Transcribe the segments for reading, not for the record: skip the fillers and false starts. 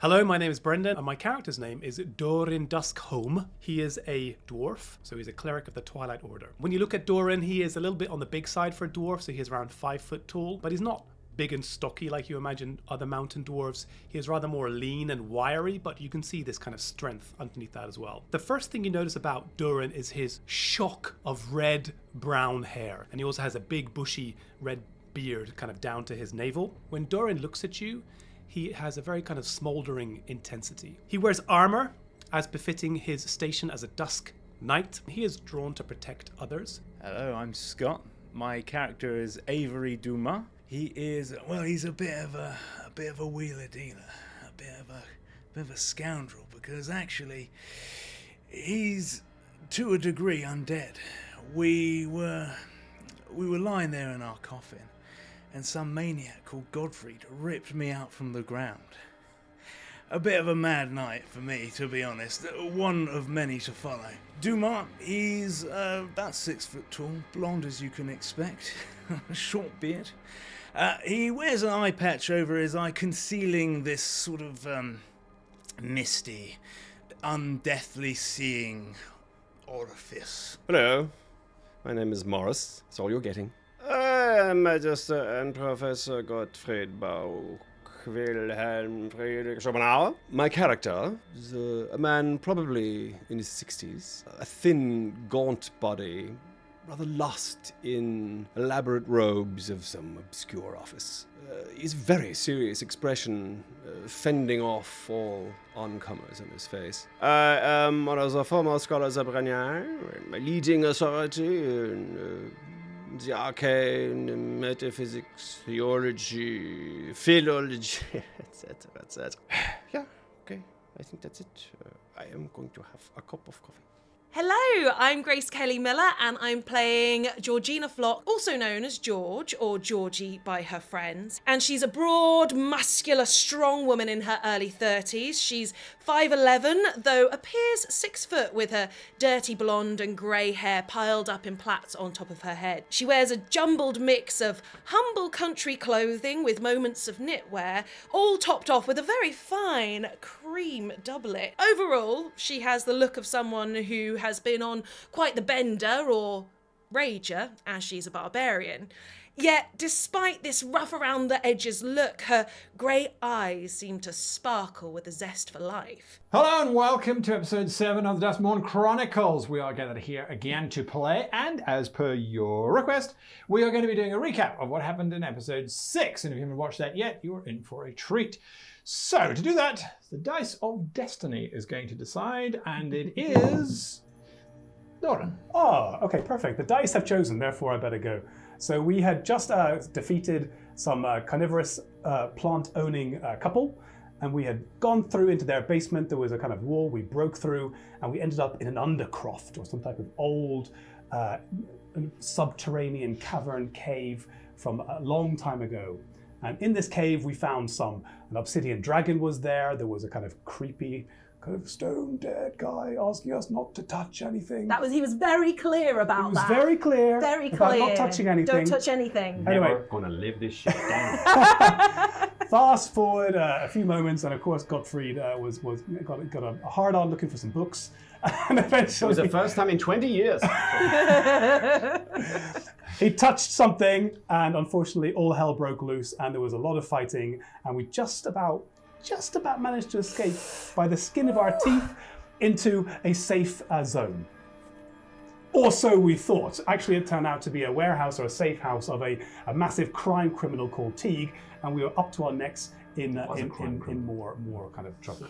Hello, my name is Brendan, and my character's name is Dorin Duskmourn. He is a dwarf, so he's a cleric of the Twilight Order. When you look at Dorin, he is a little bit on the big side for a dwarf, so he's around 5 foot tall, but he's not big and stocky like you imagine other mountain dwarves. He is rather more lean and wiry, but you can see this kind of strength underneath that as well. The first thing you notice about Dorin is his shock of red-brown hair, and he also has a big bushy red beard kind of down to his navel. When Dorin looks at you, he has a very kind of smoldering intensity. He wears armor, as befitting his station as a Dusk Knight. He is drawn to protect others. Hello, I'm Scott. My character is Avery Dumas. He is, well, he's a bit of a wheeler dealer, a bit of a scoundrel, because actually he's to a degree undead. We were lying there in our coffin, and some maniac called Godfrey ripped me out from the ground. A bit of a mad night for me, to be honest. One of many to follow. Dumas, he's about 6 foot tall, blonde as you can expect, a short beard. He wears an eye patch over his eye, concealing this sort of misty, undeathly seeing orifice. Hello, my name is Morris. That's all you're getting. I am Magister and Professor Gottfried Bauch Wilhelm Friedrich Schopenhauer. My character is a man probably in his 60s, a thin, gaunt body, rather lost in elaborate robes of some obscure office. His very serious expression fending off all oncomers on his face. I am one of the foremost scholars of Brenier, a leading authority in the arcane, metaphysics, theology, philology, etc., etc. Yeah, okay, I think that's it. I am going to have a cup of coffee. Hello, I'm Grace Kelly Miller and I'm playing Georgina Flock, also known as George or Georgie by her friends. And she's a broad, muscular, strong woman in her early 30s. She's 5'11", though appears 6 foot with her dirty blonde and grey hair piled up in plaits on top of her head. She wears a jumbled mix of humble country clothing with moments of knitwear, all topped off with a very fine cream doublet. Overall, she has the look of someone who has been on quite the bender or rager, as she's a barbarian. Yet, despite this rough around the edges look, her grey eyes seem to sparkle with a zest for life. Hello and welcome to episode 7 of the Duskmourn Chronicles. We are gathered here again to play, and as per your request, we are going to be doing a recap of what happened in episode 6. And if you haven't watched that yet, you're in for a treat. So, to do that, the Dice of Destiny is going to decide, and it is Doran. Oh, okay, perfect. The dice have chosen, therefore I better go. So we had just defeated some carnivorous plant-owning couple, and we had gone through into their basement. There was a kind of wall we broke through, and we ended up in an undercroft, or some type of old subterranean cavern cave from a long time ago. And in this cave we found an obsidian dragon was there. There was a kind of creepy, kind of stone dead guy asking us not to touch anything. He was very clear about that. He was very clear. Very about clear. not touching anything. Don't touch anything. Anyway. Never gonna live this shit down. Fast forward a few moments, and of course Gottfried got a hard on looking for some books, and eventually It was the first time in 20 years. he touched something, and unfortunately all hell broke loose, and there was a lot of fighting, and we just about managed to escape by the skin of our teeth into a safe zone. Or so we thought. Actually, it turned out to be a warehouse or a safe house of a massive crime criminal called Teague, and we were up to our necks in more kind of trouble.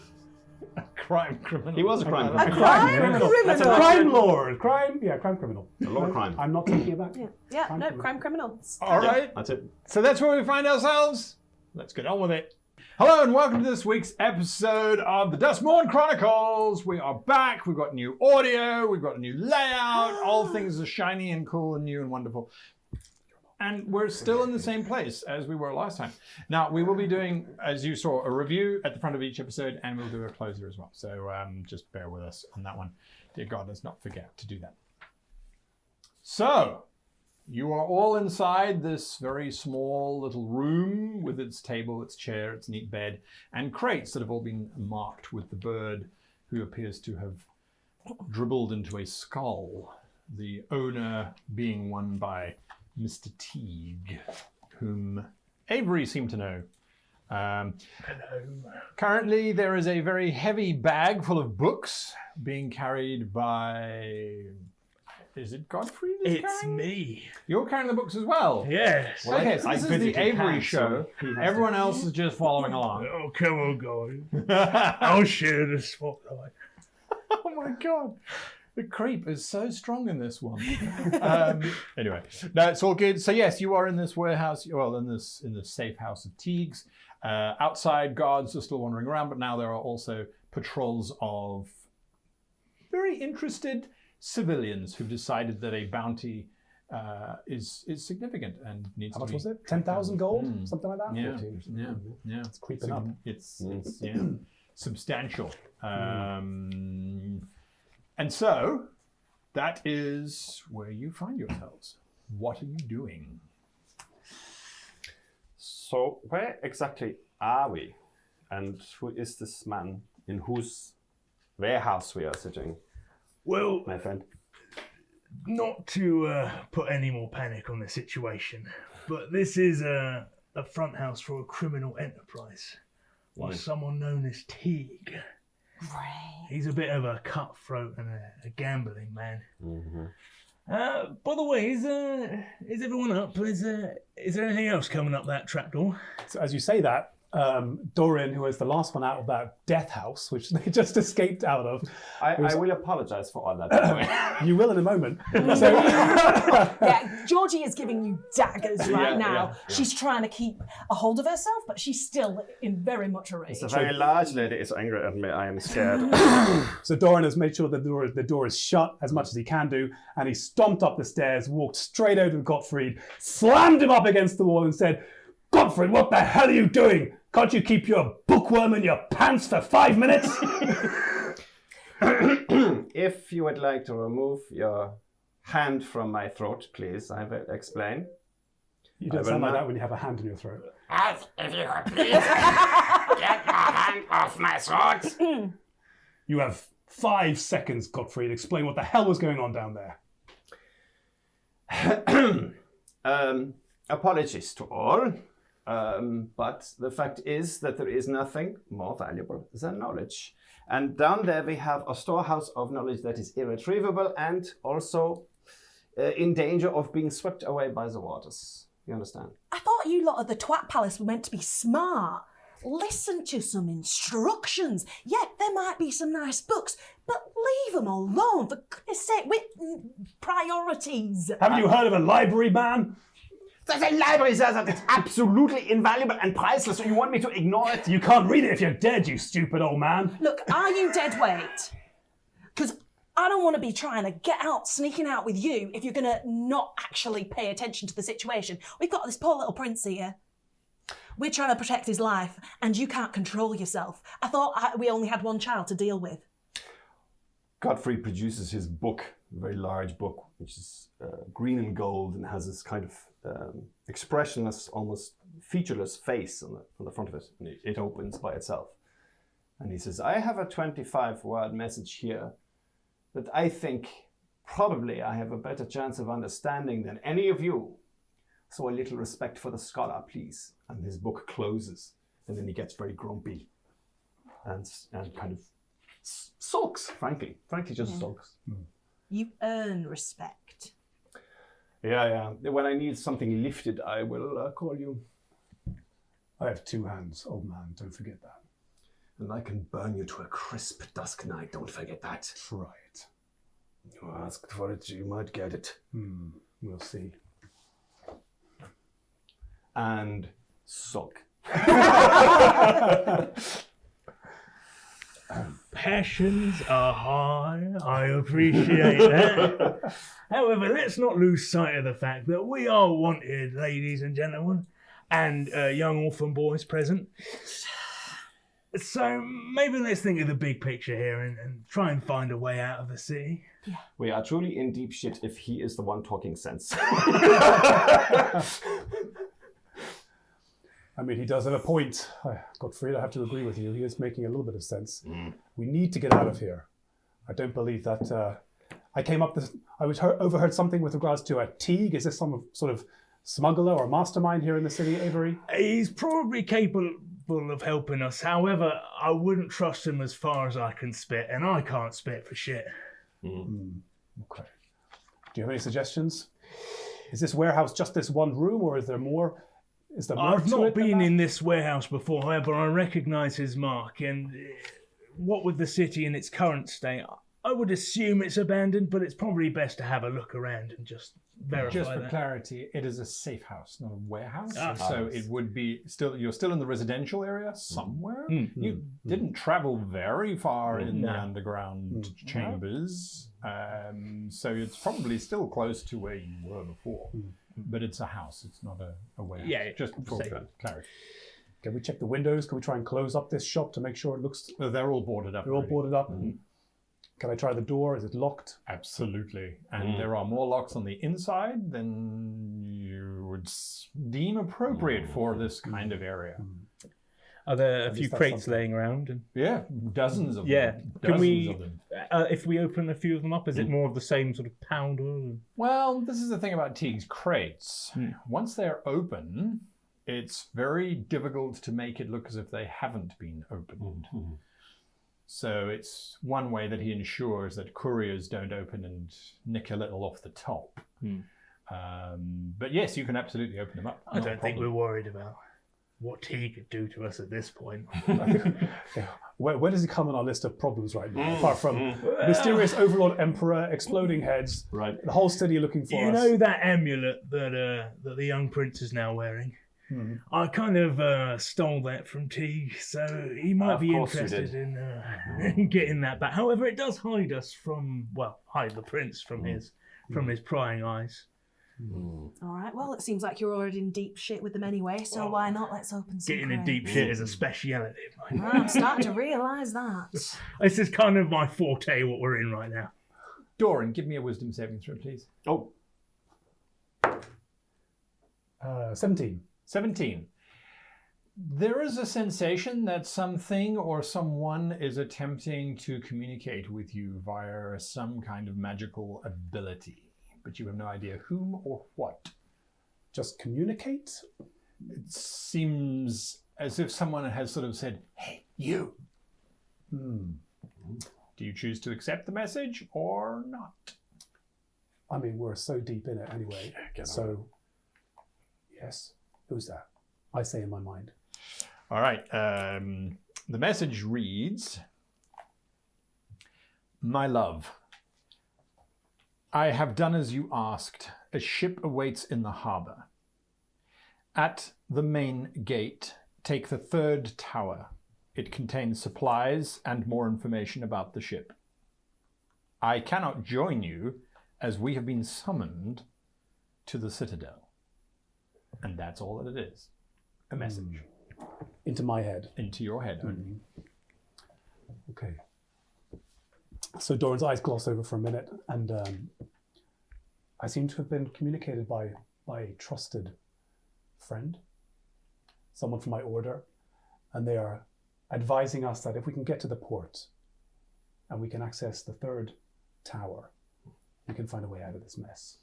A crime criminal. He was a crime criminal. A crime criminal. That's a crime lord. Crime criminal. A lot of crime. I'm not talking about Crime criminal. All right. That's it. So that's where we find ourselves. Let's get on with it. Hello and welcome to this week's episode of the Duskmourn Chronicles. We are back. We've got new audio. We've got a new layout. All things are shiny and cool and new and wonderful. And we're still in the same place as we were last time. Now, we will be doing, as you saw, a review at the front of each episode, and we'll do a closer as well. So just bear with us on that one. Dear God, let's not forget to do that. So, You are all inside this very small little room with its table, its chair, its neat bed, and crates that have all been marked with the bird who appears to have dribbled into a skull. The owner being one by Mr. Teague, whom Avery seemed to know. Currently, there is a very heavy bag full of books being carried by... Is it Godfrey? It's me. You're carrying the books as well? Yes. Okay, so this is the Avery show. Everyone else is just following along. Oh, come on, guys. I'll share the spotlight. Oh my god. The creep is so strong in this one. Anyway, no, it's all good. So yes, you are in this warehouse, well, in the safe house of Teagues. Outside, guards are still wandering around, but now there are also patrols of very interested civilians who've decided that a bounty is significant and needs to be... How much was it? 10,000 gold? Something like that? Yeah, 14. yeah. It's creeping up. It's substantial. And so, that is where you find yourselves. What are you doing? So, where exactly are we? And who is this man in whose warehouse we are sitting, Well, my friend? not to put any more panic on the situation, but this is a front house for a criminal enterprise by someone known as Teague. Right. He's a bit of a cutthroat and a gambling man. Mm-hmm. By the way, is everyone up? Is there anything else coming up that trapdoor? So as you say that, Dorian, who was the last one out of that death house, which they just escaped out of. I will apologize for all that, by the way. You will in a moment. So, Yeah, Georgie is giving you daggers right now. yeah. She's trying to keep a hold of herself, but she's still in very much a rage. It's a very large lady is angry at me. I am scared. so Dorian has made sure the door is shut as much as he can do, and he stomped up the stairs, walked straight over to Gottfried, slammed him up against the wall and said, "Gottfried, what the hell are you doing? Can't you keep your bookworm in your pants for 5 minutes?" If you would like to remove your hand from my throat, please, I will explain. You don't sound like that when you have a hand in your throat. As if you could please get your hand off my throat. You have 5 seconds, Gottfried. Explain what the hell was going on down there. Apologies to all, but the fact is that there is nothing more valuable than knowledge. And down there we have a storehouse of knowledge that is irretrievable and also in danger of being swept away by the waters. You understand? I thought you lot of the Twat Palace were meant to be smart. Listen to some instructions. Yeah, there might be some nice books, but leave them alone, for goodness sake, with priorities. Haven't you heard of a library, man? There's a library there that is absolutely invaluable and priceless, so you want me to ignore it? You can't read it if you're dead, you stupid old man. Look, are you dead weight? Because I don't want to be trying to get out, sneaking out with you if you're going to not actually pay attention to the situation. We've got this poor little prince here. We're trying to protect his life, and you can't control yourself. I thought we only had one child to deal with. Godfrey produces his book, a very large book, which is green and gold and has this kind of expressionless, almost featureless face on the front of it. And it opens by itself. And he says, I have a 25-word message here that I think probably I have a better chance of understanding than any of you. So a little respect for the scholar, please. And his book closes. And then he gets very grumpy and kind of sulks, frankly. Frankly, just sulks. You earn respect. Yeah. When I need something lifted, I will call you. I have 2 hands, old man. Don't forget that. And I can burn you to a crisp dusk night. Don't forget that. Try it. You asked for it, you might get it. We'll see. And sulk. Passions are high, I appreciate that. However, let's not lose sight of the fact that we are wanted, ladies and gentlemen, and young orphan boys present. So maybe let's think of the big picture here and try and find a way out of the city. We are truly in deep shit if he is the one talking sense. I mean, he does have a point. Gottfried, I have to agree with you. He is making a little bit of sense. We need to get out of here. I don't believe that. I came up this. I overheard something with regards to a Teague. Is this some sort of smuggler or mastermind here in the city, Avery? He's probably capable of helping us. However, I wouldn't trust him as far as I can spit, and I can't spit for shit. Okay. Do you have any suggestions? Is this warehouse just this one room, or is there more? Is there more I've to not it than been that? in this warehouse before, however, I recognise his mark, and what with the city in its current state, I would assume it's abandoned, but it's probably best to have a look around and just verify Just for that. clarity, it is a safe house, not a warehouse. Ah. So it would be you're still in the residential area somewhere. You didn't travel very far in the underground chambers. So it's probably still close to where you were before. But it's a house, it's not a warehouse. Yeah, just for safe. clarity. Can we check the windows? Can we try and close up this shop to make sure it looks... They're all boarded up. They're all already. boarded up. Can I try the door? Is it locked? Absolutely. And there are more locks on the inside than you would deem appropriate for this kind of area. Are there a At few least that's crates something. laying around? And Yeah, dozens of yeah, them. can Dozens we? of them. If we open a few of them up, is it more of the same sort of powder? Well, this is the thing about Teague's crates. Once they're open, it's very difficult to make it look as if they haven't been opened. So it's one way that he ensures that couriers don't open and nick a little off the top. But yes, you can absolutely open them up. I don't think we're worried about what tea could do to us at this point. Where does he come on our list of problems right now? Apart from mysterious overlord emperor, exploding heads, Right. the whole city looking for You us. know that amulet that the young prince is now wearing? I kind of stole that from Teague, so he might Of be course you interested did. in getting that back. However, it does hide us from, hide the prince from his prying eyes. All right, well, it seems like you're already in deep shit with them anyway, so why not? Let's open some Getting in crates. deep shit is a speciality of mine. I'm starting to realise that. This is kind of my forte, what we're in right now. Doran, give me a wisdom saving throw, please. Oh, 17. 17. There is a sensation that something or someone is attempting to communicate with you via some kind of magical ability, but you have no idea whom or what. Just communicate? It seems as if someone has sort of said, "Hey, you." Do you choose to accept the message or not? I mean, we're so deep in it anyway. So, yes. Who's that? I say in my mind. All right. The message reads, "My love, I have done as you asked. A ship awaits in the harbour. At the main gate, take the 3rd tower. It contains supplies and more information about the ship. I cannot join you as we have been summoned to the Citadel." And that's all that it is. A message. Into my head. Into your head only. Okay. So Doran's eyes gloss over for a minute, and I seem to have been communicated by a trusted friend, someone from my order, and they are advising us that if we can get to the port and we can access the 3rd tower, we can find a way out of this mess.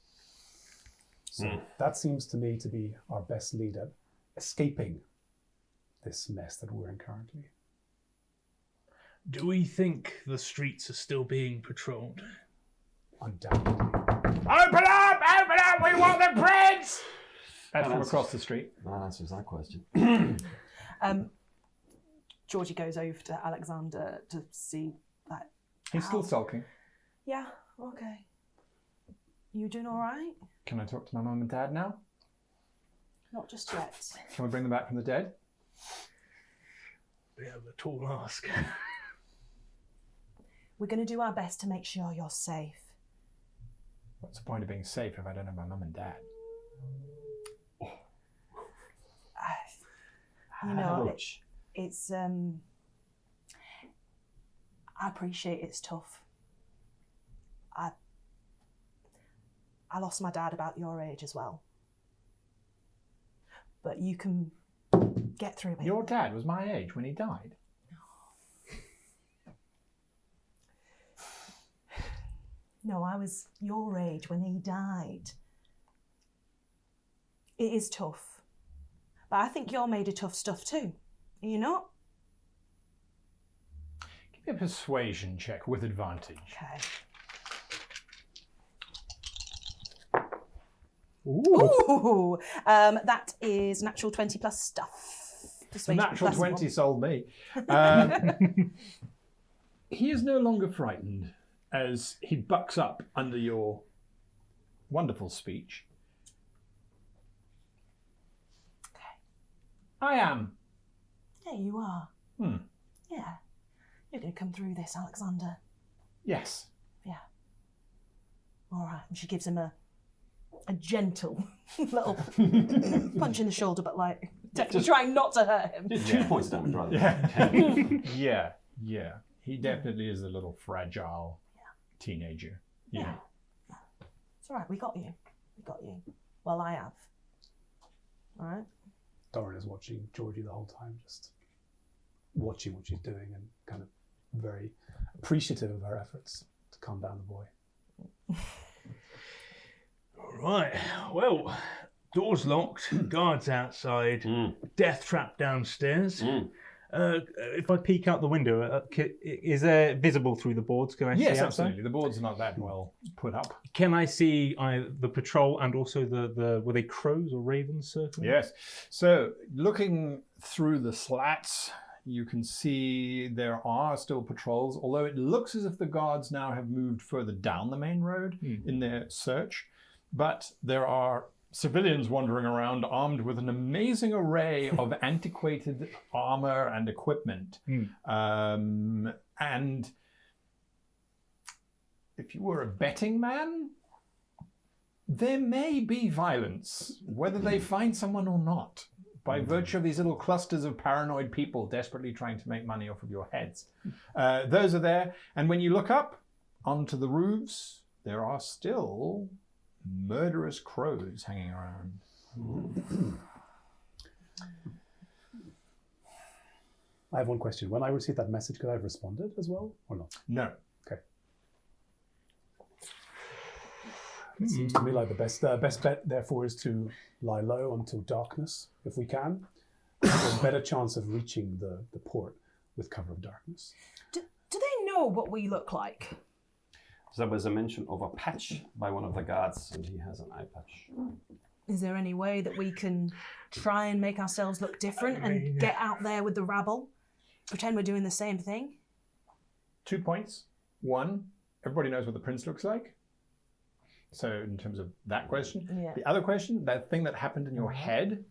So that seems to me to be our best lead at escaping this mess that we're in currently. Do we think the streets are still being patrolled? Undoubtedly. Open up! Open up! We want the prince! That's from across the street. that answers that question. Georgie goes over to Alexander to see that. He's still sulking. Yeah, okay. You doing all right? Can I talk to my mum and dad now? Not just yet. Can we bring them back from the dead? Bit of a tall ask. We're going to do our best to make sure you're safe. What's the point of being safe if I don't have my mum and dad? You know, it's I appreciate it's tough. I lost my dad about your age as well. But you can get through it. Your dad was my age when he died. No, I was your age when he died. It is tough. But I think you're made of tough stuff too. Are you not? Give me a persuasion check with advantage. Okay. Ooh. Ooh, that is natural 20 plus stuff. The Persuasion natural plus 20 one. sold me. He is no longer frightened as he bucks up under your wonderful speech. Okay. I am. Yeah, you are. Yeah. You're going to come through this, Alexander. Yes. Yeah. All right. And she gives him a gentle little punch in the shoulder, but like definitely trying not to hurt him. Just 2 points damage rather. Yeah. He definitely is a little fragile teenager. Yeah. It's all right. We got you. Well, I have. All right. Doran is watching Georgie the whole time, just watching what she's doing and kind of very appreciative of her efforts to calm down the boy. All right. Well, door's locked, guards outside, death trap downstairs. If I peek out the window, is there visible through the boards? Can I see Yes, outside? absolutely. The board's not that well put up. Can I see the patrol and also the were they crows or ravens circling? Yes. So looking through the slats, you can see there are still patrols, although it looks as if the guards now have moved further down the main road in their search. But there are civilians wandering around armed with an amazing array of antiquated armor and equipment. And if you were a betting man, there may be violence, whether they find someone or not, by virtue of these little clusters of paranoid people desperately trying to make money off of your heads. Those are there. And when you look up onto the roofs, there are still murderous crows hanging around. I have one question. When I received that message, could I have responded as well or not? No. Okay. It seems to me like the best bet, therefore, is to lie low until darkness, if we can. There's a better chance of reaching the port with cover of darkness. Do they know what we look like? There was a mention of a patch by one of the guards, and he has an eye patch. Is there any way that we can try and make ourselves look different and get out there with the rabble? Pretend we're doing the same thing? 2 points. One, everybody knows what the prince looks like. So in terms of that question. Yeah. The other question, that thing that happened in your head,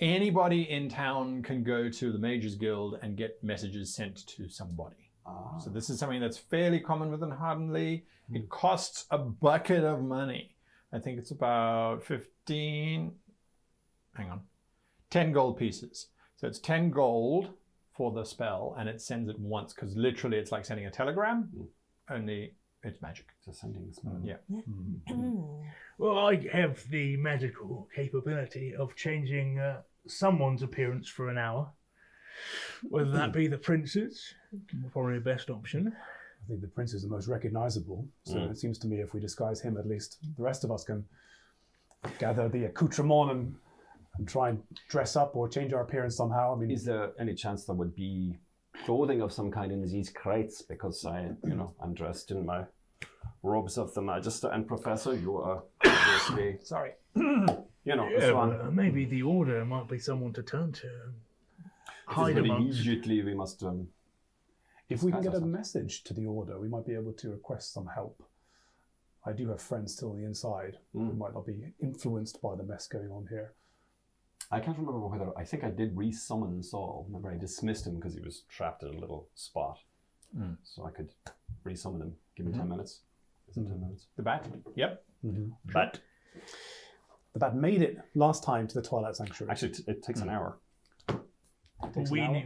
anybody in town can go to the Mages Guild and get messages sent to somebody. So this is something that's fairly common within Hardenley. It costs a bucket of money. I think it's about 10 gold pieces. So it's 10 gold for the spell, and it sends it once, because literally it's like sending a telegram, only it's magic. It's a sending spell. Yeah. Well, I have the magical capability of changing someone's appearance for an hour. Whether that be the prince's, probably the best option. I think the prince is the most recognizable. So it seems to me if we disguise him, at least the rest of us can gather the accoutrement and try and dress up or change our appearance somehow. I mean, Is there any chance there would be clothing of some kind in these crates? Because I'm dressed in my robes of the Magister and Professor. You are obviously, Sorry. this one. Maybe the order might be someone to turn to. Hide Very amongst. immediately we must. if we can get a ourselves. message to the order, we might be able to request some help. I do have friends still on the inside who might not be influenced by the mess going on here. I can't remember whether I think I did re-summon Saul. Remember, I dismissed him because he was trapped in a little spot. So I could re-summon him. Give me 10 minutes. Is it 10 minutes? The bat? Yep. But that made it last time to the Twilight Sanctuary. Actually, it takes an hour.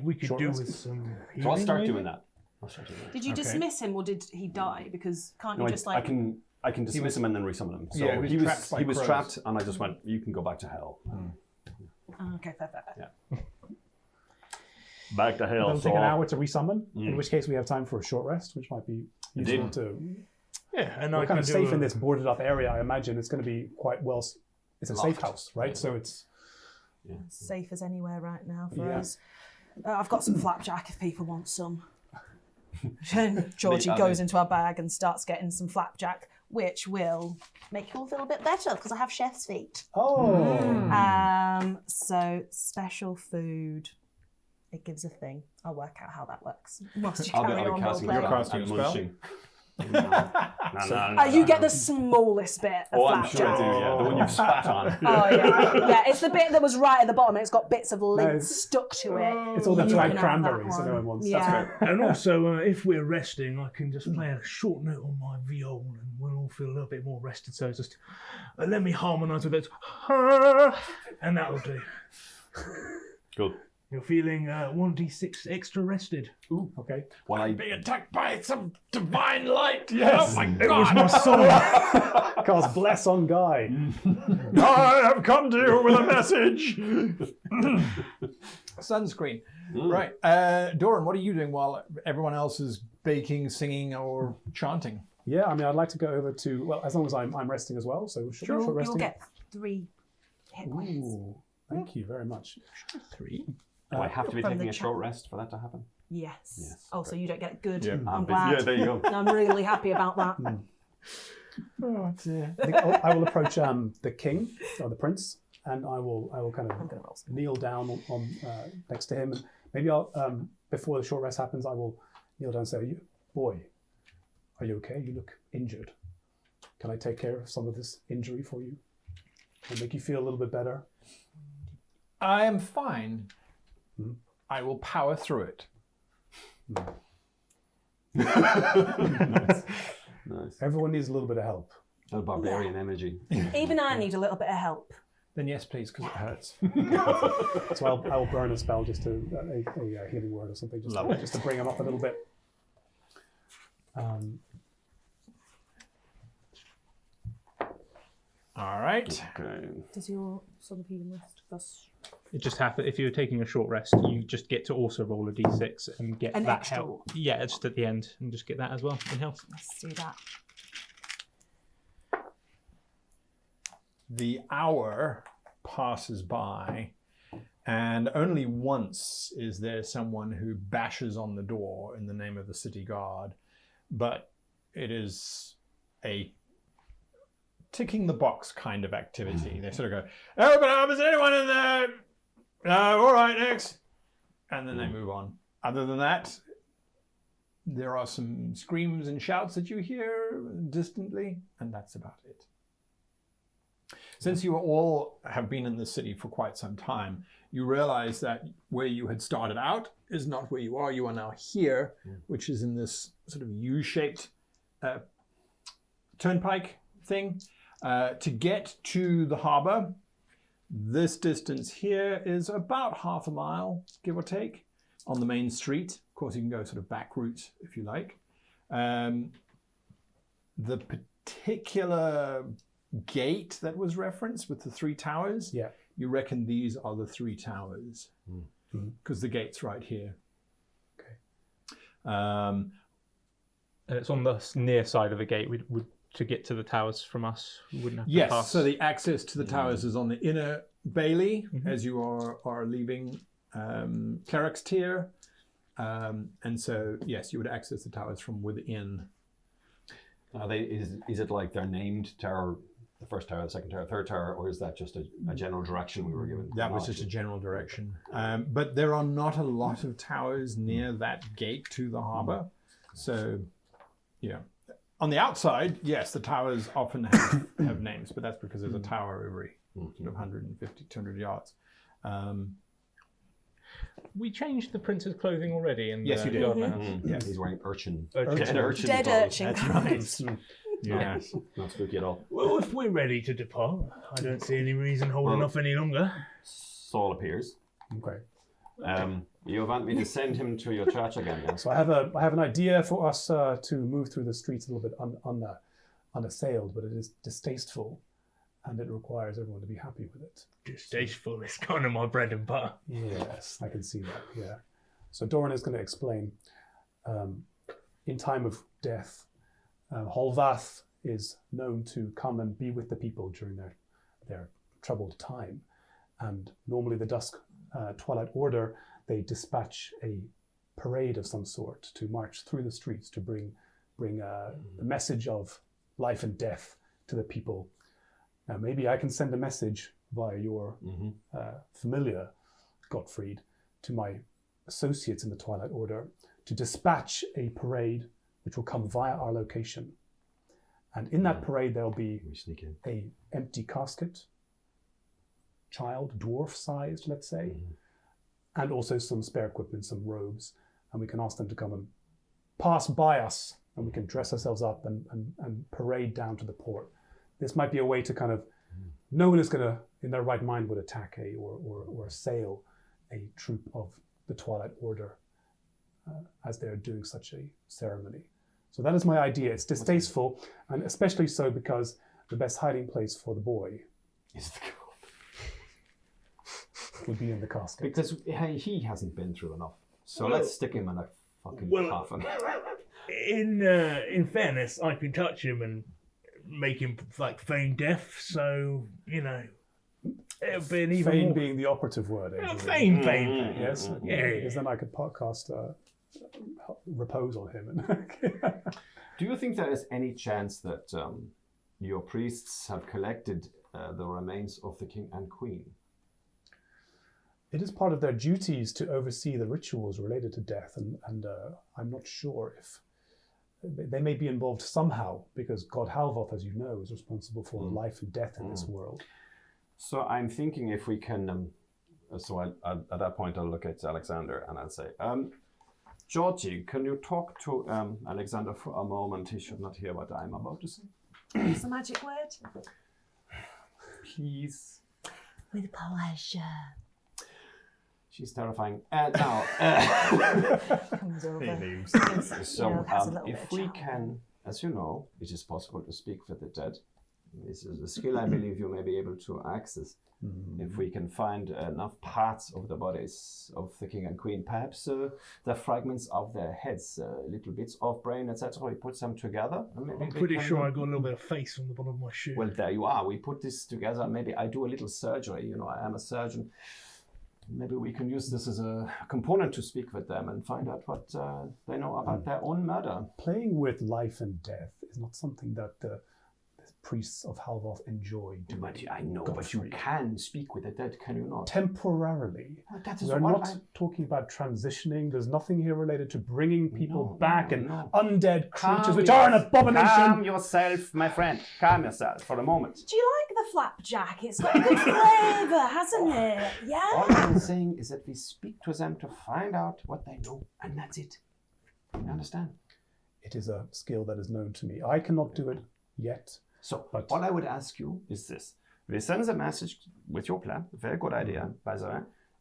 We could Short do rest. with some. So I'll healing, start maybe? doing that. I'll shout him. Did you dismiss him or did he die? Because can't No, you just I can dismiss him and then resummon him. So Yeah, he was crows. trapped, and I just went, you can go back to hell. Oh, okay, fair. Yeah. Back to hell. It'll take an Saul. hour to resummon, in which case we have time for a short rest, which might be useful Indeed. to... Yeah, and We're I kind can of do safe a- in this boarded up area. I imagine it's going to be quite well... It's a safe house, right? So it's... Safe as anywhere right now for Yeah. us. I've got some flapjack if people want some. Georgie goes into our bag and starts getting some flapjack, which will make you all feel a bit better because I have chef's feet. Oh! So special food. It gives a thing. I'll work out how that works. Whilst you I'll carry be on casting roleplaying. a casting a I'm spell? munching. No, You get the smallest bit of Oh, I'm sure I flapjack. do, yeah. The one you've spat on. Oh yeah, yeah. It's the bit that was right at the bottom, and it's got bits of lint it's- stuck to it. It's all the You dried can have that cranberries, so one. no one wants. Yeah. And also, if we're resting, I can just play a short note on my viol, and we'll all feel a little bit more rested. So just let me harmonise with it, and that'll do. Good. You're feeling 1d6 extra rested. Ooh, okay. While I Being attacked by some divine light. Yes. Oh my It was god. my soul. Cast Bless on Guy. I have come to you with a message. Sunscreen. Right. Doran, what are you doing while everyone else is baking, singing, or chanting? Yeah, I mean, I'd like to go over to... Well, as long as I'm resting as well, so short You'll resting. get 3 hit points. Ooh, thank you very much. 3. do I have to be From taking the a short rest for that to happen? Yes. Yes, Oh, so you don't get good. Yeah. I'm glad. Yeah, there you go. I'm really happy about that. Oh, dear. I think I will approach the king, or the prince, and I will kind of gonna roll some. kneel down on next to him. And maybe I'll, before the short rest happens, I will kneel down and say, boy, are you okay? You look injured. Can I take care of some of this injury for you? And make you feel a little bit better? I am fine. I will power through it. Nice. Everyone needs a little bit of help. A barbarian energy. Even I need a little bit of help. Then yes, please, because it hurts. So I will burn a spell, just to a healing word or something, just to bring him up a little bit. All right. Okay. Does your sort of healing list thus It just happens if you're taking a short rest, you just get to also roll a d6 and get An that extra help. one. Yeah, just at the end, and just get that as well in health. let's do that. The hour passes by, and only once is there someone who bashes on the door in the name of the city guard, but it is a ticking the box kind of activity. They sort of go, "Open up! Is anyone in there? All right, next," and then they move on. Other than that, there are some screams and shouts that you hear distantly, and that's about it. Since you all have been in the city for quite some time, you realize that where you had started out is not where you are. You are now here, which is in this sort of U-shaped turnpike thing. To get to the harbor, this distance here is about half a mile, give or take, on the main street. Of course, you can go sort of back route if you like. The particular gate that was referenced with the 3 towers, Yeah. you reckon these are the 3 towers because the gate's right here. Okay. And it's on the near side of the gate. We would to get to the towers from us. We wouldn't have to Yes, pass. so the access to the towers is on the inner bailey as you are leaving Cleric's Tier. And so, yes, you would access the towers from within. Are they? Is it like they're named tower, the first tower, the second tower, third tower, or is that just a general direction we were given? That was just a general direction. But there are not a lot of towers near that gate to the harbour. So, yeah. On the outside, yes, the towers often have names, but that's because there's a tower every sort of 150, 200 yards. We changed the prince's clothing already in Yes, the you did. guardhouse. Yes. He's wearing urchin. Urchin. Urchin. Dead urchin. That's right. Yes. Not spooky at all. Well, if we're ready to depart, I don't see any reason holding off any longer. Saul appears. Okay. You want me to send him to your church again? Yeah? So I have an idea for us to move through the streets a little bit unassailed, but it is distasteful, and it requires everyone to be happy with it. Distasteful is kind of my bread and butter. Yes, I can see that. Yeah. So Doran is going to explain. In time of death, Holvath is known to come and be with the people during their troubled time, and normally the Dusk Twilight Order, they dispatch a parade of some sort to march through the streets to bring the message of life and death to the people. Now, maybe I can send a message via your familiar, Gottfried, to my associates in the Twilight Order to dispatch a parade which will come via our location. And in that parade, there'll be a empty casket, child, dwarf-sized, let's say, and also some spare equipment, some robes. And we can ask them to come and pass by us, and we can dress ourselves up and parade down to the port. This might be a way to kind of, no one is going to, in their right mind, would attack or assail a troop of the Twilight Order as they're doing such a ceremony. So that is my idea. It's distasteful, and especially so because the best hiding place for the boy Is the would be in the casket. Because he hasn't been through enough. So let's stick him in a fucking coffin. In fairness, I can touch him and make him like feign death. So it'll be an even Feign more... being the operative word. Feign. Yes. Yeah. Because then I could cast repose on him. Do you think there is any chance that your priests have collected the remains of the king and queen? It is part of their duties to oversee the rituals related to death, and I'm not sure if they may be involved somehow, because God Halvoth, as you know, is responsible for life and death in this world. So I'm thinking if we can, at that point I'll look at Alexander and I'll say, Georgie, can you talk to Alexander for a moment? He should not hear what I'm about to say. What's the magic word? Please. With pleasure. She's terrifying. Now, Comes over. so if we can, as you know, it is possible to speak for the dead. This is a skill I believe you may be able to access. If we can find enough parts of the bodies of the king and queen, perhaps the fragments of their heads, little bits of brain, etc. We put them together. I'm pretty sure I got a little bit of face on the bottom of my shoe. Well, there you are. We put this together. Maybe I do a little surgery. I am a surgeon. Maybe we can use this as a component to speak with them and find out what they know about their own murder. Playing with life and death is not something that the priests of Halvoth enjoy doing. But I know, but you can speak with the dead, can you not? Temporarily. That is We're not talking about transitioning. There's nothing here related to bringing people back and undead creatures, which are an abomination. Calm yourself, my friend. Calm yourself for a moment. Do you like the flapjack? It's got a good flavour, hasn't it? Yeah. All I'm saying is that we speak to them to find out what they know, and that's it. You understand? It is a skill that is known to me. I cannot do it yet. So, all I would ask you is this. We send a message with your plan, a very good idea, by the way,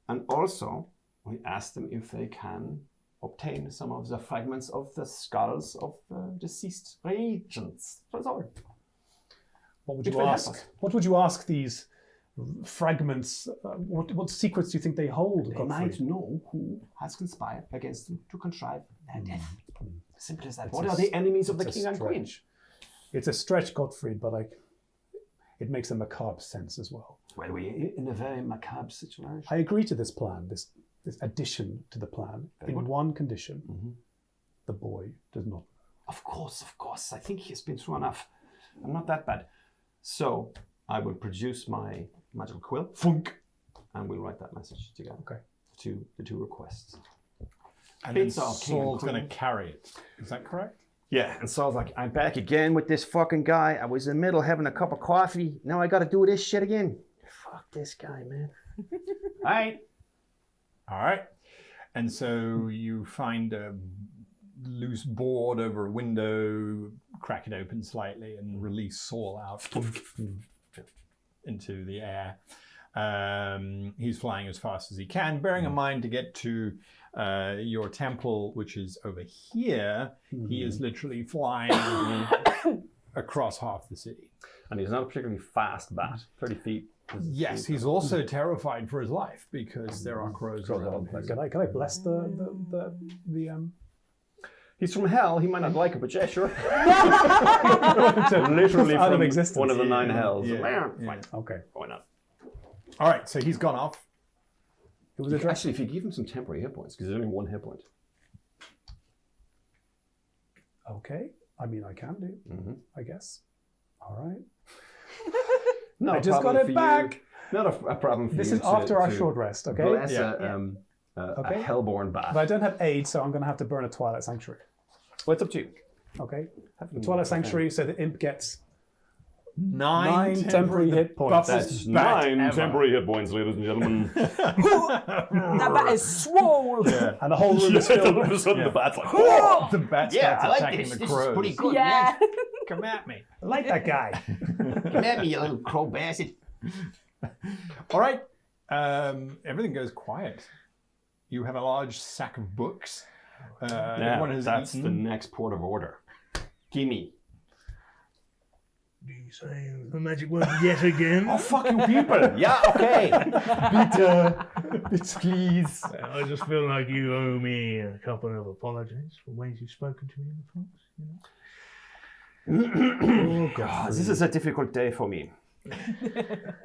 and also we ask them if they can obtain some of the fragments of the skulls of deceased regents. That's all. What would you ask? What would you ask these fragments? What secrets do you think they hold? They might know who has conspired against them to contrive their death. Simple as that. What are the enemies of the king and queen? It's a stretch, Gottfried, but it makes a macabre sense as well. Well, we're in a very macabre situation. I agree to this plan, this addition to the plan, in one condition. The boy does not. Of course. I think he's been through enough. I'm not that bad. So I will produce my magical quill, Funk, and we'll write that message together. Okay. The two requests. And then Saul's going to carry it. Is that correct? Yeah, and Saul's like, I'm back again with this fucking guy. I was in the middle having a cup of coffee. Now I got to do this shit again. Fuck this guy, man. All right. And so you find a loose board over a window, crack it open slightly, and release Saul out into the air. He's flying as fast as he can, bearing in mind to get to your temple, which is over here. He is literally flying across half the city. And he's not a particularly fast bat. 30 feet. Yes, he's also terrified for his life because there are crows around. Can I bless the He's from hell. He might not like it, but yeah, sure. Literally out of from existence. one of the 9 hells. Yeah. Fine. Okay. Why not? All right, so he's gone off. It was a Actually, if you give him some temporary hit points, because there's only 1 hit point. Okay. I mean, I can do. I guess. All right. Not I a just got problem it for back. You. Not a problem for This you. is after our to short rest. Okay. Bless Okay. a hellborn bat. But I don't have aid, so I'm going to have to burn a Twilight Sanctuary. Well, it's up to you. Okay. The Twilight Sanctuary, so the imp gets 9 temporary hit points. That's 9 temporary hit points, ladies and gentlemen. That bat is swole. And the whole room is filled All of a with... sudden, the bat's like, The bat Yeah, starts I like attacking this. the This crows. is pretty good. Yeah. Come at me. I like that guy. Come at me, you little crow bastard. All right. Everything goes quiet. You have a large sack of books. Everyone has that's eaten. the next port of order. Gimme. Do you say the magic word yet again? Oh, fuck you people. Yeah, okay. Bitte. Bitte, please. I just feel like you owe me a couple of apologies for ways you've spoken to me in the past. Oh, God. This is a difficult day for me.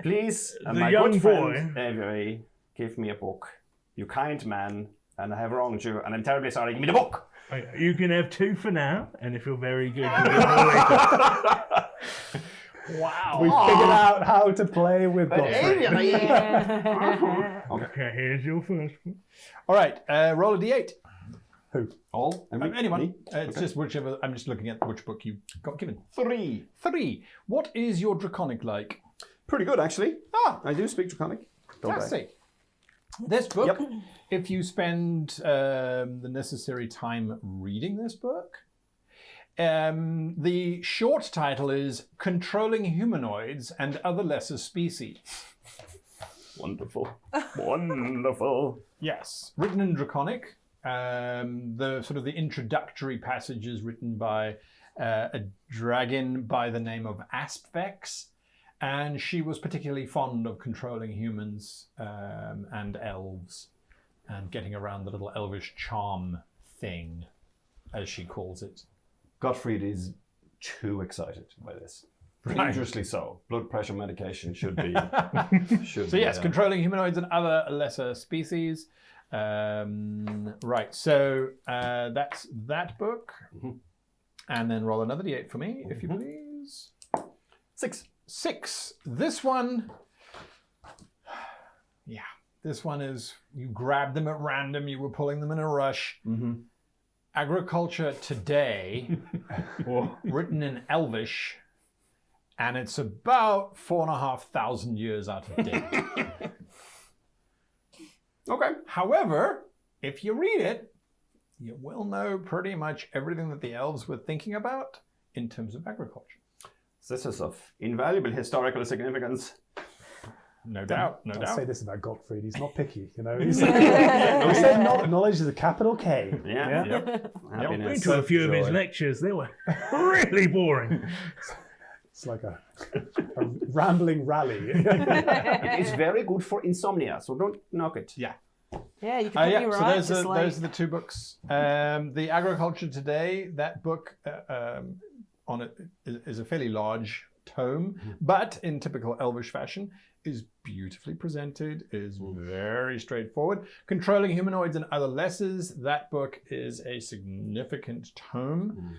Please, The my young good boy. friend Avery, give me a book. You kind man, and I have wronged you, and I'm terribly sorry. Give me the book. You can have 2 for now, and if you're very good, you'll get more later. Wow. We figured out how to play with Godfrey. Okay, here's your first one. All right. Roll a d8. Who? All? Anyone. Me? It's just whichever. I'm just looking at which book you got given. 3. 3. What is your draconic like? Pretty good, actually. Ah, I do speak Draconic. Don't I? fantastic. This book, if you spend the necessary time reading this book, the short title is Controlling Humanoids and Other Lesser Species. Wonderful. Wonderful. Yes, written in Draconic. The sort of the introductory passage is written by a dragon by the name of Aspvex, and she was particularly fond of controlling humans and elves and getting around the little elvish charm thing, as she calls it. Gottfried is too excited by this. Dangerously so. Blood pressure medication should be. So yes, controlling humanoids and other lesser species. Right, so that's that book. And then roll another d8 for me, if you please. 6. This one, this one is, you grabbed them at random, you were pulling them in a rush. Agriculture Today, written in Elvish, and it's about 4,500 years out of date. Okay. However, if you read it, you will know pretty much everything that the elves were thinking about in terms of agriculture. This is of invaluable historical significance. No doubt, no I'll doubt. say this about Gottfried. He's not picky, you know. He's like, knowledge is a capital K. Yeah. I've been to a few of his lectures. They were really boring. It's like a rambling rally. It is very good for insomnia, so don't knock it. Yeah. Yeah, you can put me so right. those just are, like... those are the 2 books. The Agriculture Today, that book on it is a fairly large tome, but in typical Elvish fashion, is beautifully presented, is very straightforward. Controlling Humanoids and Other Lessers, that book is a significant tome.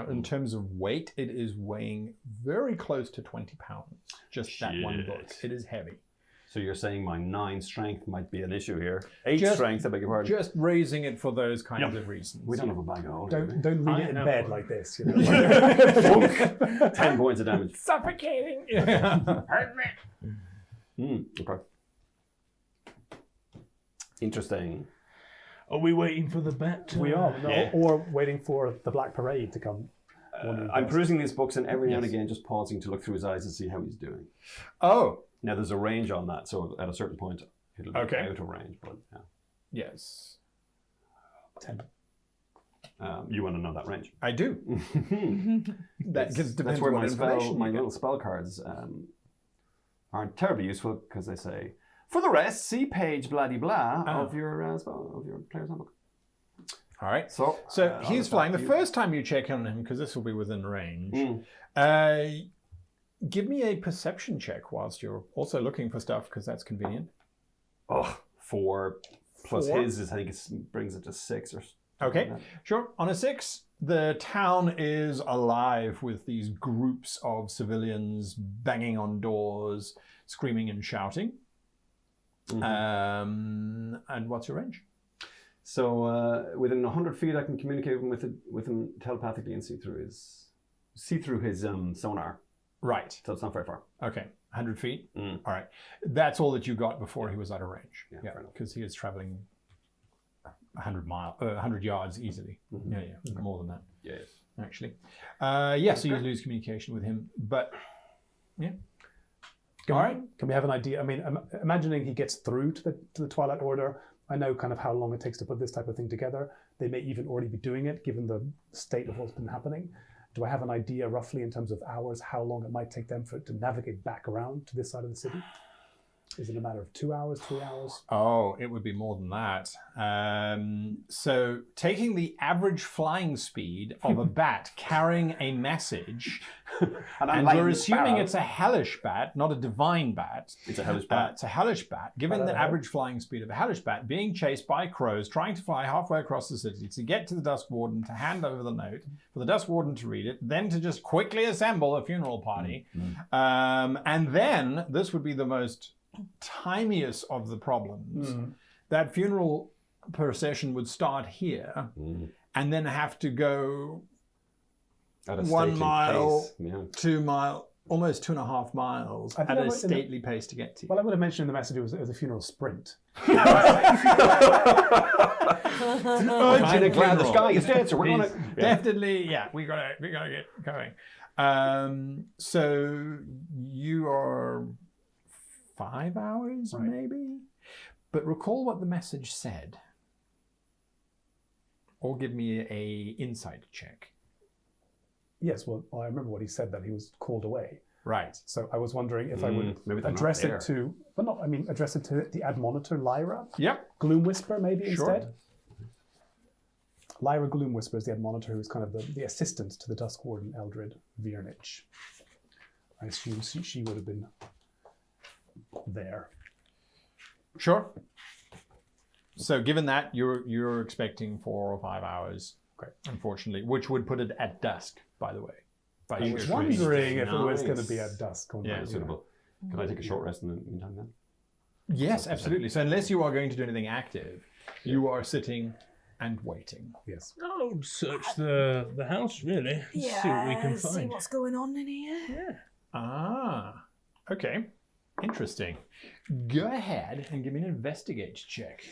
In terms of weight, it is weighing very close to 20 pounds. Just that one book. It is heavy. So you're saying my 9 strength might be an issue here. 8 Just- strength, I beg your pardon. Just raising it for those kinds of reasons. We don't have a bag of holding. Don't read it in have bed one. like this, you know. 10 points of damage. Suffocating. Okay. Interesting. Are we waiting for the bat? We are, or waiting for the Black Parade to come. I'm perusing these books and every now and again just pausing to look through his eyes and see how he's doing. Oh, Now there's a range on that, so at a certain point it'll be Okay. out of range. But Yes. 10. you want to know that range? I do. That depends That's where what my information my you get. little spell cards aren't terribly useful because they say, for the rest, see page blah de blah of your spell of your player's handbook. All right. So He's flying. The first time you check on him, because this will be within range, give me a perception check whilst you're also looking for stuff, because that's convenient. 4 plus 4? his is, I think it brings it to 6 or something Okay, like that. sure. On a 6, the town is alive with these groups of civilians banging on doors, screaming and shouting. And what's your range? So within 100 feet, I can communicate with him telepathically and see through his sonar. Right. So it's not very far. Okay. 100 feet? Mm. All right. That's all that you got before he was out of range. Yeah, fair enough. Because he is traveling 100 yards easily. Yeah, more than that. Yeah. Actually. So you lose communication with him, but yeah. All right. Can we have an idea? I mean, imagining he gets through to the Twilight Order, I know kind of how long it takes to put this type of thing together. They may even already be doing it, given the state of what's been happening. Do I have an idea roughly in terms of hours, how long it might take them to navigate back around to this side of the city? Is it a matter of 2 hours, 3 hours? Oh, it would be more than that. So taking the average flying speed of a bat carrying a message, and we're assuming it's a hellish bat, not a divine bat. It's a hellish bat. It's a hellish bat. Given the average flying speed of a hellish bat, being chased by crows, trying to fly halfway across the city to get to the Duskwarden, to hand over the note, for the Duskwarden to read it, then to just quickly assemble a funeral party. And then, this would be the most timiest of the problems. That funeral procession would start here and then have to go At a 1 stately mile, pace. Yeah. 2 mile, almost 2.5 miles I think at I a would- stately pace to get to. Well, I would have mentioned in the message it was a funeral sprint. Gina, glad the sky is dead, so we're going to... Definitely, we gotta get going. So you are 5 hours, maybe? But recall what the message said. Or give me a insight check. Yes, well, I remember what he said, that he was called away. Right. So I was wondering if I would maybe they're not address there. it to, address it to the Admonitor Lyra. Yep. Gloom Whisper, maybe Sure. instead. Lyra Gloom Whisper is the Admonitor, who is kind of the assistant to the Duskwarden Eldred Viernich. I assume she would have been there. Sure. So given that, you're expecting 4 or 5 hours, unfortunately, which would put it at dusk, by the way. I was wondering if it was going to be at dusk or not. Suitable. Can I take a short rest in the meantime then? Yes, absolutely. So unless you are going to do anything active, you are sitting and waiting. Yes. I'll search the house, really. See what we can See find. what's going on in here. Ah, okay. Interesting. Go ahead and give me an investigate check.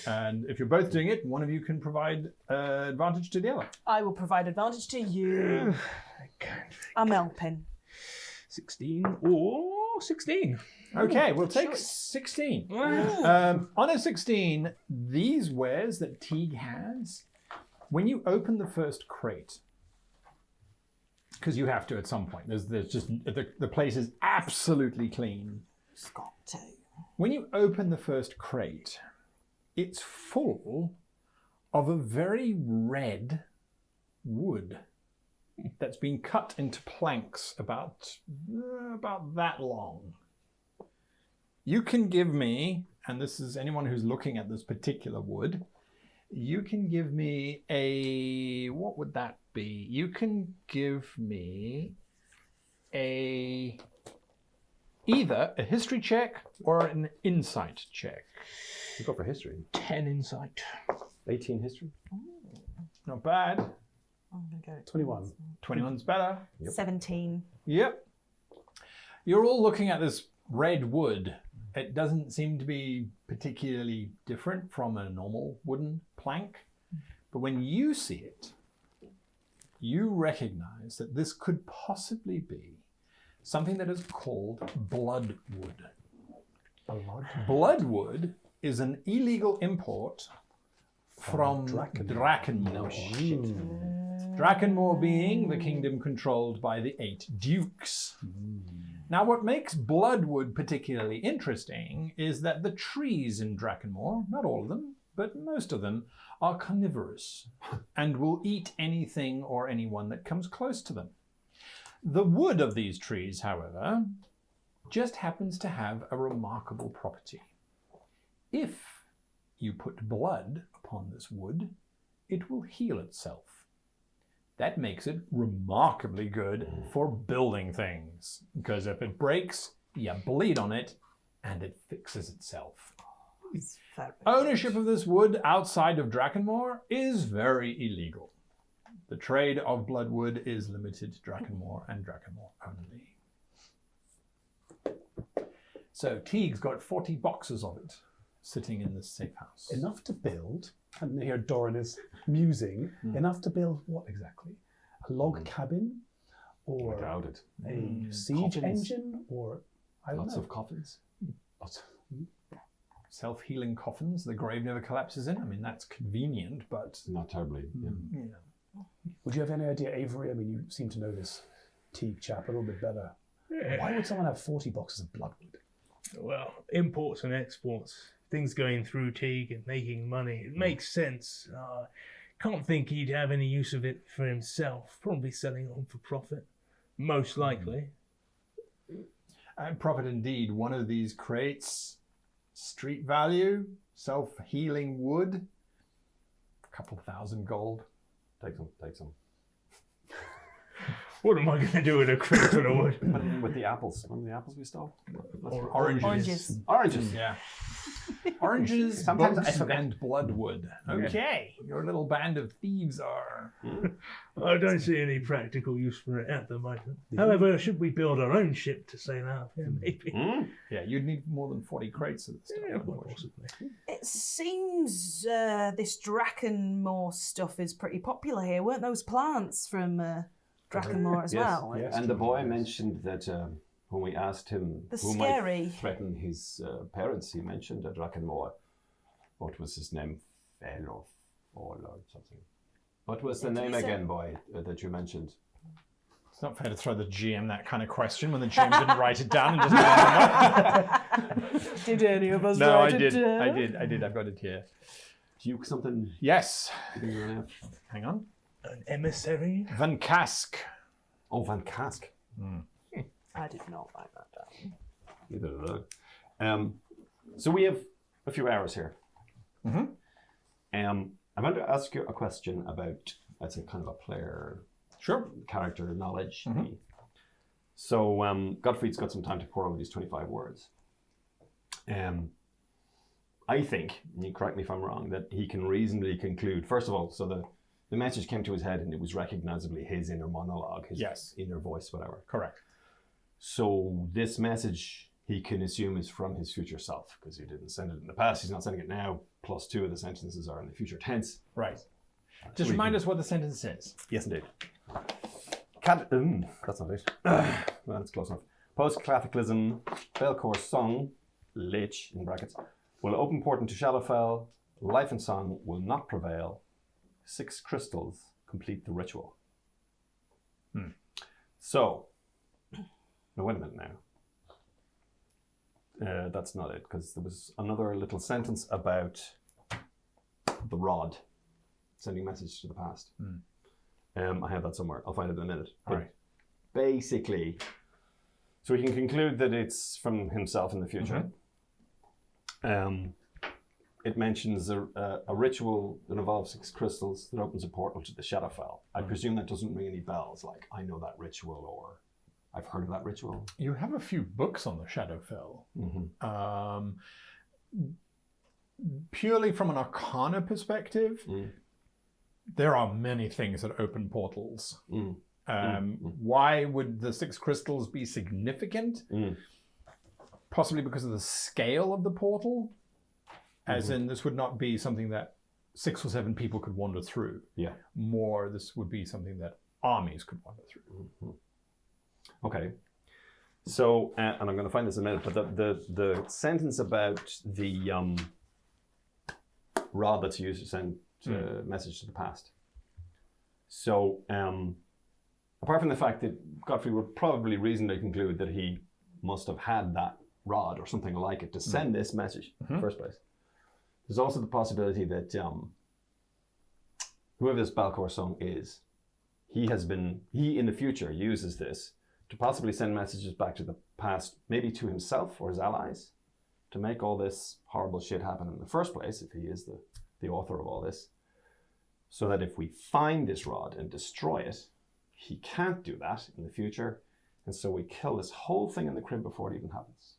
And if you're both doing it, one of you can provide advantage to the other. I will provide advantage to you. I'm helping. 16 or 16. Okay, we'll take 16. On a 16, these wares that Teague has, when you open the first crate, because you have to at some point, there's just, the place is absolutely clean. It's got to. When you open the first crate, it's full of a very red wood that's been cut into planks about that long. You can give me, and this is anyone who's looking at this particular wood, you can give me what would that be? You can give me either a history check or an insight check. You go for history. 10 insight. 18 history. Not bad. I'm going to go 21. 21's better. 17. Yep. You're all looking at this red wood. It doesn't seem to be particularly different from a normal wooden plank. But when you see it, you recognize that this could possibly be something that is called bloodwood. Bloodwood is an illegal import from Drakenmoor. Drakenmoor being the kingdom controlled by the 8 dukes. Now, what makes bloodwood particularly interesting is that the trees in Drakenmoor, not all of them, but most of them, are carnivorous and will eat anything or anyone that comes close to them. The wood of these trees, however, just happens to have a remarkable property. If you put blood upon this wood, it will heal itself. That makes it remarkably good for building things, because if it breaks, you bleed on it, and it fixes itself. Ownership of this wood outside of Drakenmoor is very illegal. The trade of bloodwood is limited to Drakenmoor and Drakenmoor only. So Teague's got 40 boxes of it sitting in this safe house. Enough to build, and here Doran is musing, enough to build what exactly? A log cabin? Or I doubt it. a siege engine? Or I don't Lots know. of coffins. Self-healing coffins the grave never collapses in. I mean, that's convenient, but... Not terribly. Yeah. Would you have any idea, Avery? I mean, you seem to know this Teague chap a little bit better. Yeah. Why would someone have 40 boxes of bloodwood? Well, imports and exports, things going through Teague and making money. It makes sense. Can't think he'd have any use of it for himself. Probably selling it on for profit. Most likely. And profit indeed. One of these crates, street value, self-healing wood, a couple $1,000 gold. Take some. What am I going to do with a crate full of wood? Put it in with the apples. Remember the apples we stole? Oranges. Oranges. Yeah. Oranges, Sometimes I bugs, forget. and bloodwood. Okay. Your little band of thieves are... I don't see any practical use for it at the moment. However, should we build our own ship to sail out here, maybe? Yeah, you'd need more than 40 crates of this stuff. Yeah, quite possibly. It seems this Drakenmoor stuff is pretty popular here. Weren't those plants from Drakenmoor as well? Yes. And the boy mentioned that when we asked him The who scary. might threaten his parents, he mentioned a Drakenmoor. What was his name? Fell or something. What was the name again, boy, that you mentioned? It's not fair to throw the GM that kind of question when the GM didn't write it down and just... Did any of us No, write I it did. down? I did. I've got it here. Duke something? Yes. Hang on. An emissary? Van Kask. Oh, Van Kask. I did not write that down. Neither did I. So we have a few hours here. I want to ask you a question about, I'd say, kind of a player character knowledge. So Gottfried's got some time to pour over these 25 words. I think, and you correct me if I'm wrong, that he can reasonably conclude, first of all, so the message came to his head and it was recognizably his inner monologue, his inner voice, whatever. Correct. So this message he can assume is from his future self, because he didn't send it in the past, he's not sending it now, plus 2 of the sentences are in the future tense. Right. Just remind us what the sentence is. Yes, indeed. That's not it. Well, that's close enough. Post-cataclysm, Belcour's song, Lich, in brackets, will open port into Shadowfell, life and song will not prevail, 6 crystals complete the ritual. So, now wait a minute now. That's not it, because there was another little sentence about the rod sending a message to the past. I have that somewhere. I'll find it in a minute. All right. Basically, so we can conclude that it's from himself in the future. It mentions a ritual that involves 6 crystals that opens a portal to the Shadowfell. I presume that doesn't ring any bells, like I know that ritual or I've heard of that ritual. You have a few books on the Shadowfell. Purely from an Arcana perspective, there are many things that open portals. Why would the 6 crystals be significant? Possibly because of the scale of the portal. As in, this would not be something that 6 or 7 people could wander through. Yeah. More, this would be something that armies could wander through. Okay. So, and I'm going to find this in a minute, but the sentence about the rod that's used to send a message to the past. So, apart from the fact that Godfrey would probably reasonably conclude that he must have had that rod or something like it to send this message in the first place, there's also the possibility that whoever this Balcor song is, he in the future uses this to possibly send messages back to the past, maybe to himself or his allies, to make all this horrible shit happen in the first place, if he is the author of all this, so that if we find this rod and destroy it, he can't do that in the future, and so we kill this whole thing in the crib before it even happens.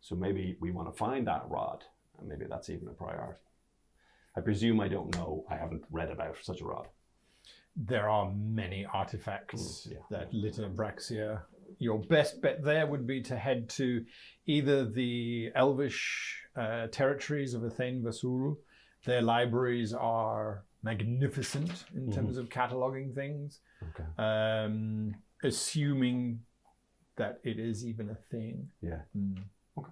So maybe we want to find that rod, and maybe that's even a priority. I presume I don't know, I haven't read about such a rod. There are many artifacts that litter Braxia. Your best bet there would be to head to either the Elvish territories of Athene Vasul. Their libraries are magnificent in terms of cataloguing things. Okay. Assuming that it is even a thing. Yeah. Okay.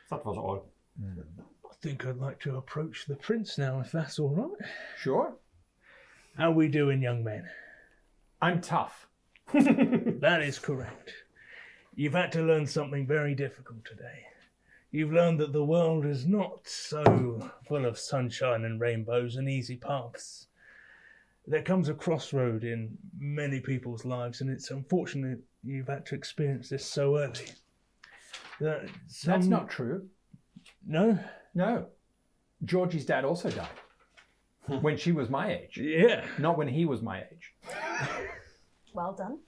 That was all. I think I'd like to approach the prince now, if that's all right. Sure. How we doing, young men? I'm tough. That is correct. You've had to learn something very difficult today. You've learned that the world is not so full of sunshine and rainbows and easy paths. There comes a crossroad in many people's lives, and it's unfortunate you've had to experience this so early. That's not true. No? No. Georgie's dad also died. When she was my age. Yeah. Not when he was my age. Well done.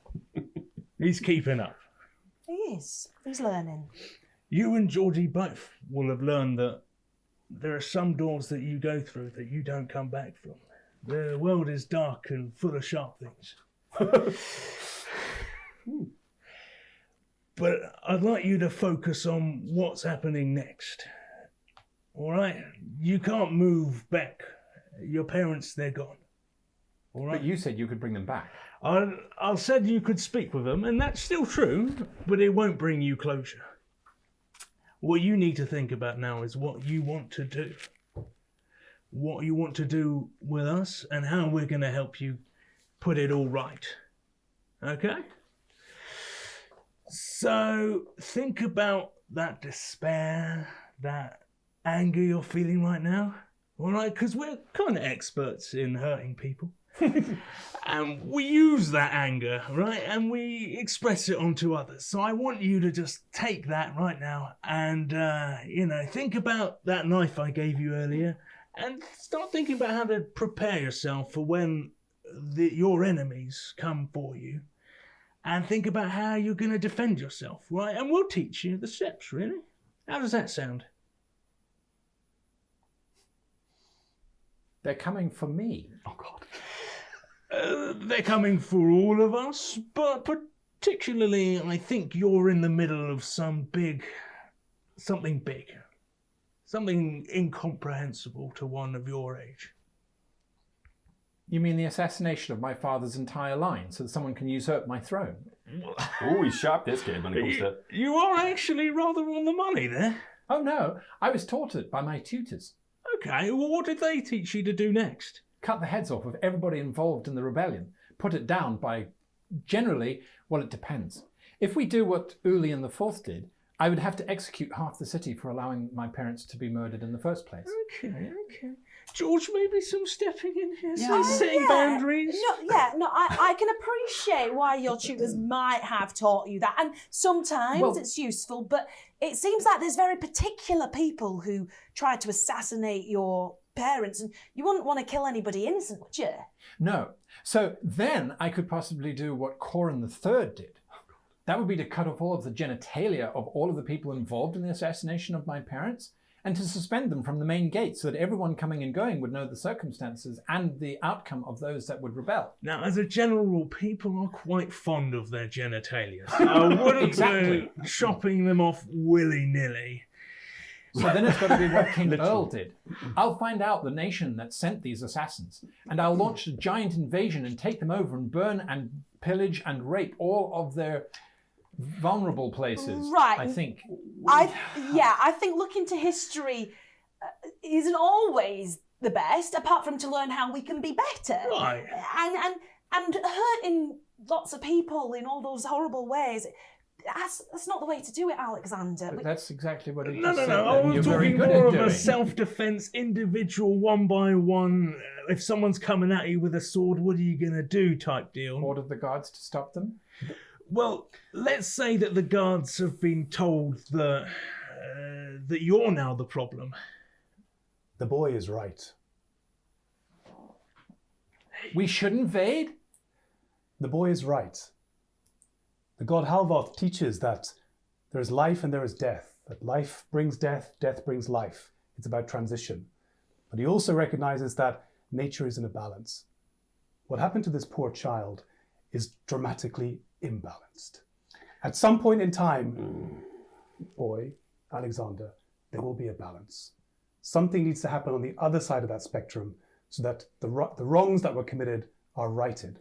He's keeping up. He is. He's learning. You and Georgie both will have learned that there are some doors that you go through that you don't come back from. The world is dark and full of sharp things. But I'd like you to focus on what's happening next. All right? You can't move back. Your parents, they're gone. All right? But you said you could bring them back. I said you could speak with them, and that's still true, but it won't bring you closure. What you need to think about now is what you want to do. What you want to do with us, and how we're going to help you put it all right. Okay? So think about that despair, that anger you're feeling right now. All right? Because we're kind of experts in hurting people. And we use that anger, right? And we express it onto others. So I want you to just take that right now and, think about that knife I gave you earlier and start thinking about how to prepare yourself for when your enemies come for you. And think about how you're going to defend yourself, right? And we'll teach you the steps, really. How does that sound? They're coming for me. Oh, God. They're coming for all of us, but particularly I think you're in the middle of something big. Something incomprehensible to one of your age. You mean the assassination of my father's entire line so that someone can usurp my throne? Oh, he's sharp, this kid, when it comes to... You are actually rather on the money there. Oh, no. I was taught it by my tutors. Okay, well, what did they teach you to do next? Cut the heads off of everybody involved in the rebellion. Put it down by, generally, well, it depends. If we do what Uli and the Fourth did, I would have to execute half the city for allowing my parents to be murdered in the first place. Okay. George, maybe some stepping in here, setting boundaries. I can appreciate why your tutors might have taught you that, and sometimes it's useful, but it seems like there's very particular people who try to assassinate your parents, and you wouldn't want to kill anybody innocent, would you? No. So then I could possibly do what Corin III did. That would be to cut off all of the genitalia of all of the people involved in the assassination of my parents, and to suspend them from the main gate so that everyone coming and going would know the circumstances and the outcome of those that would rebel. Now, as a general rule, people are quite fond of their genitalia. So I wouldn't go chopping them off willy-nilly. So then it's got to be what King Earl did. I'll find out the nation that sent these assassins, and I'll launch a giant invasion and take them over and burn and pillage and rape all of their vulnerable places. Right. I think. I think looking to history isn't always the best, apart from to learn how we can be better. Right. And hurting lots of people in all those horrible ways. That's not the way to do it, Alexander. But that's exactly what he No. just said. I and was you're very talking good more at of doing. a self-defense, individual, one by one. If someone's coming at you with a sword, what are you going to do type deal? Order the guards to stop them. Well, let's say that the guards have been told that you're now the problem. The boy is right. We should invade? The boy is right. The god Halvoth teaches that there is life and there is death, that life brings death, death brings life. It's about transition. But he also recognizes that nature is in a balance. What happened to this poor child is dramatically imbalanced. At some point in time, boy, Alexander, there will be a balance. Something needs to happen on the other side of that spectrum so that the wrongs that were committed are righted.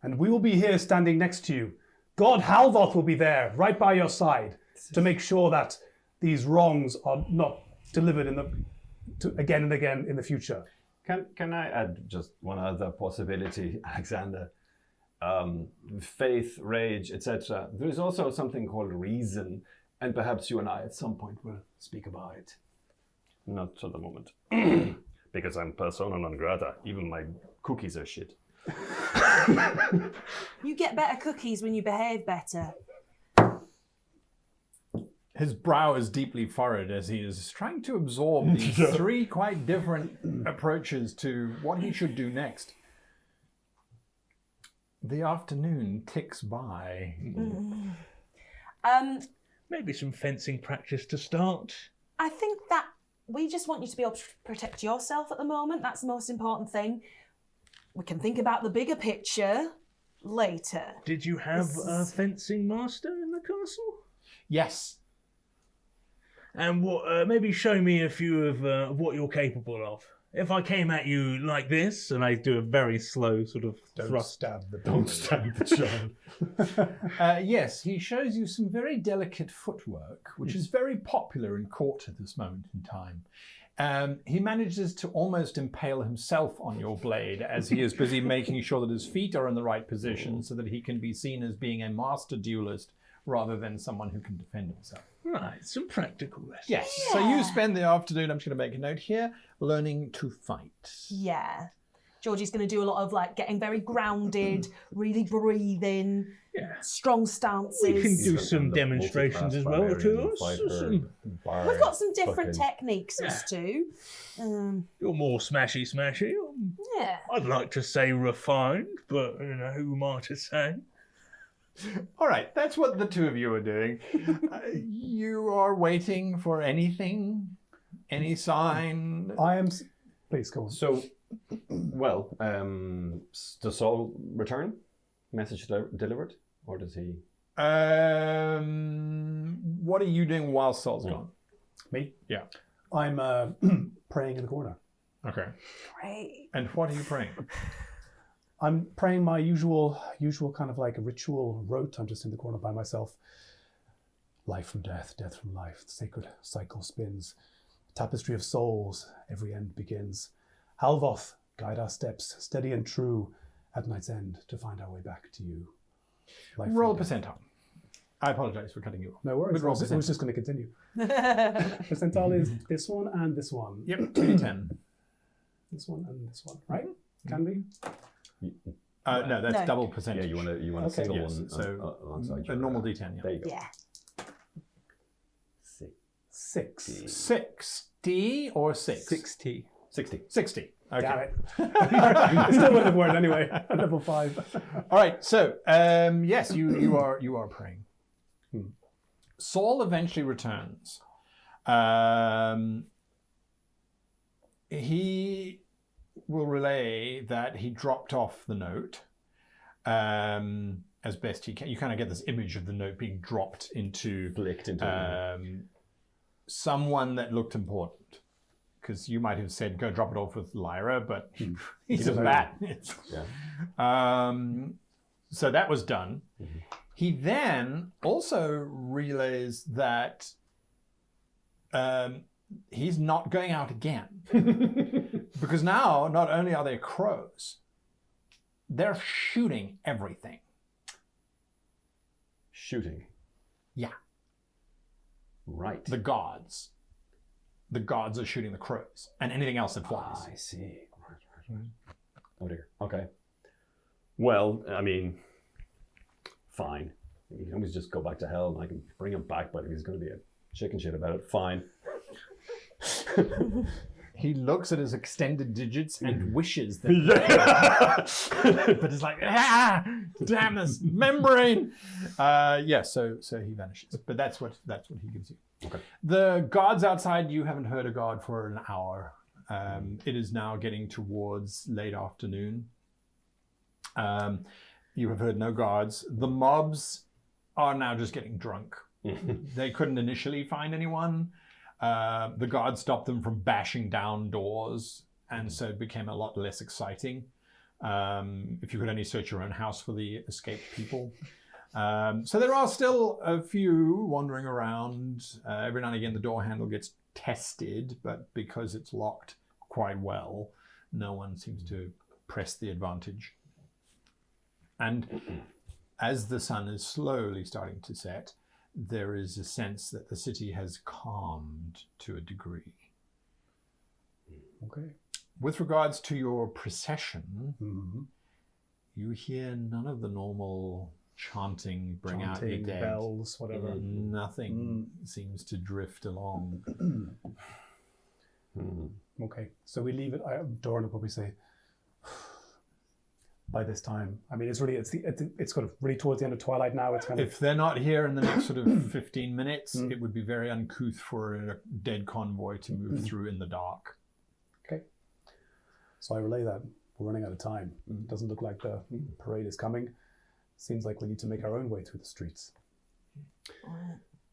And we will be here standing next to you. God Halvoth will be there, right by your side, to make sure that these wrongs are not delivered again and again in the future. Can I add just one other possibility, Alexander? Faith, rage, etc. There is also something called reason, and perhaps you and I at some point will speak about it. Not at the moment. Because I'm persona non grata. Even my cookies are shit. You get better cookies when you behave better. His brow is deeply furrowed as he is trying to absorb these three quite different approaches to what he should do next. The afternoon ticks by. Maybe some fencing practice to start. I think that we just want you to be able to protect yourself at the moment. That's the most important thing. We can think about the bigger picture later. Did you have a fencing master in the castle? Yes. And what? Maybe show me a few of what you're capable of. If I came at you like this, and I do a very slow sort of thrust. Don't stab the child. Yes, he shows you some very delicate footwork, which is very popular in court at this moment in time. He manages to almost impale himself on your blade as he is busy making sure that his feet are in the right position so that he can be seen as being a master duelist rather than someone who can defend himself. Right, some practical lessons. Yes, so you spend the afternoon, I'm just going to make a note here, learning to fight. Yeah. Georgie's going to do a lot of getting very grounded, really breathing, strong stances. We can do some demonstrations as well to us. We've got some different techniques as to. You're more smashy. Yeah. I'd like to say refined, but who am I to say? All right, that's what the two of you are doing. You are waiting for anything, any sign. Please go on. So, well, does Saul return? Message delivered? Or does he? What are you doing while Saul's gone? Me? Yeah. I'm praying in the corner. Okay. Great. And what are you praying? I'm praying my usual kind of like a ritual rote. I'm just in the corner by myself. Life from death, death from life. The sacred cycle spins. Tapestry of souls, every end begins. Halvoth, guide our steps, steady and true, at night's end, to find our way back to you. Life Roll from death. percentile. I apologize for cutting you off. No worries. Roll I was just going to continue. Percentile is this one and this one. Yep, 2d10. This one and this one, right? Can be. No, that's No. double percentage. Yeah, you want a Okay. single Yes, one so alongside a your, normal d10. Yeah. There you go. Yeah. 6. 60 or 6? 60. 60. 60. Okay. Got it. I still wouldn't have worked anyway. At level 5. All right. So yes, you are praying. Saul eventually returns. He will relay that he dropped off the note as best he can. You kind of get this image of the note being dropped into Blicked into someone that looked important. Because you might have said, go drop it off with Lyra, but he's a bat. Yeah. So that was done. He then also relays that he's not going out again. Because now, not only are there crows, they're shooting everything. Shooting. Yeah. Right. The gods. The gods are shooting the crows and anything else that flies. I see. Right. Oh dear. Okay. Well, I mean, fine. You can always just go back to hell and I can bring him back, but if he's going to be a chicken shit about it, fine. He looks at his extended digits and wishes that. But it's like, damn this membrane. So he vanishes. But that's what he gives you. Okay. The guards outside, you haven't heard a guard for an hour. It is now getting towards late afternoon. You have heard no guards. The mobs are now just getting drunk. They couldn't initially find anyone. The guards stopped them from bashing down doors, and so it became a lot less exciting. If you could only search your own house for the escaped people. So there are still a few wandering around. Every now and again the door handle gets tested, but because it's locked quite well, no one seems to press the advantage. And as the sun is slowly starting to set, there is a sense that the city has calmed to a degree. Okay. With regards to your procession, you hear none of the normal chanting, bring out your dead. Bells, whatever. Nothing seems to drift along. Okay, so we leave it. Doran will probably say, by this time, I mean, it's kind of really towards the end of twilight now. It's kind of. If they're not here in the next sort of 15 minutes, it would be very uncouth for a dead convoy to move through in the dark. Okay. So I relay that. We're running out of time. It doesn't look like the parade is coming. Seems like we need to make our own way through the streets.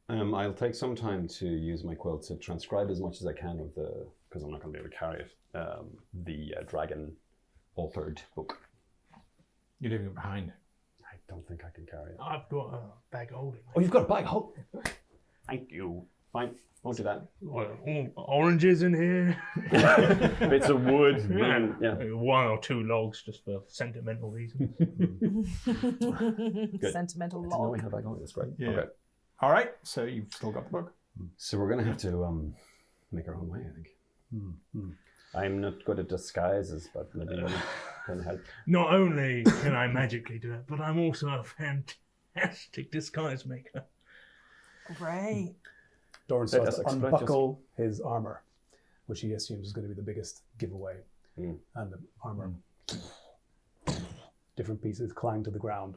I'll take some time to use my quill to transcribe as much as I can of because I'm not going to be able to carry it, the dragon authored book. You're leaving it behind. I don't think I can carry it. I've got a bag of holding. Oh, you've got a bag hold. Thank you. Fine, won't do that. Oranges in here. Bits of wood. Yeah. One or two logs just for sentimental reasons. Sentimental No, log. we have a bag of holding. That's great. Yeah. Okay. All right, so you've still got the book. So we're going to have to make our own way, I think. I'm not good at disguises, but maybe you can help. Not only can I magically do it, but I'm also a fantastic disguise maker. Great. Doran starts to unbuckle his armor, which he assumes is going to be the biggest giveaway. And the armor, different pieces clang to the ground.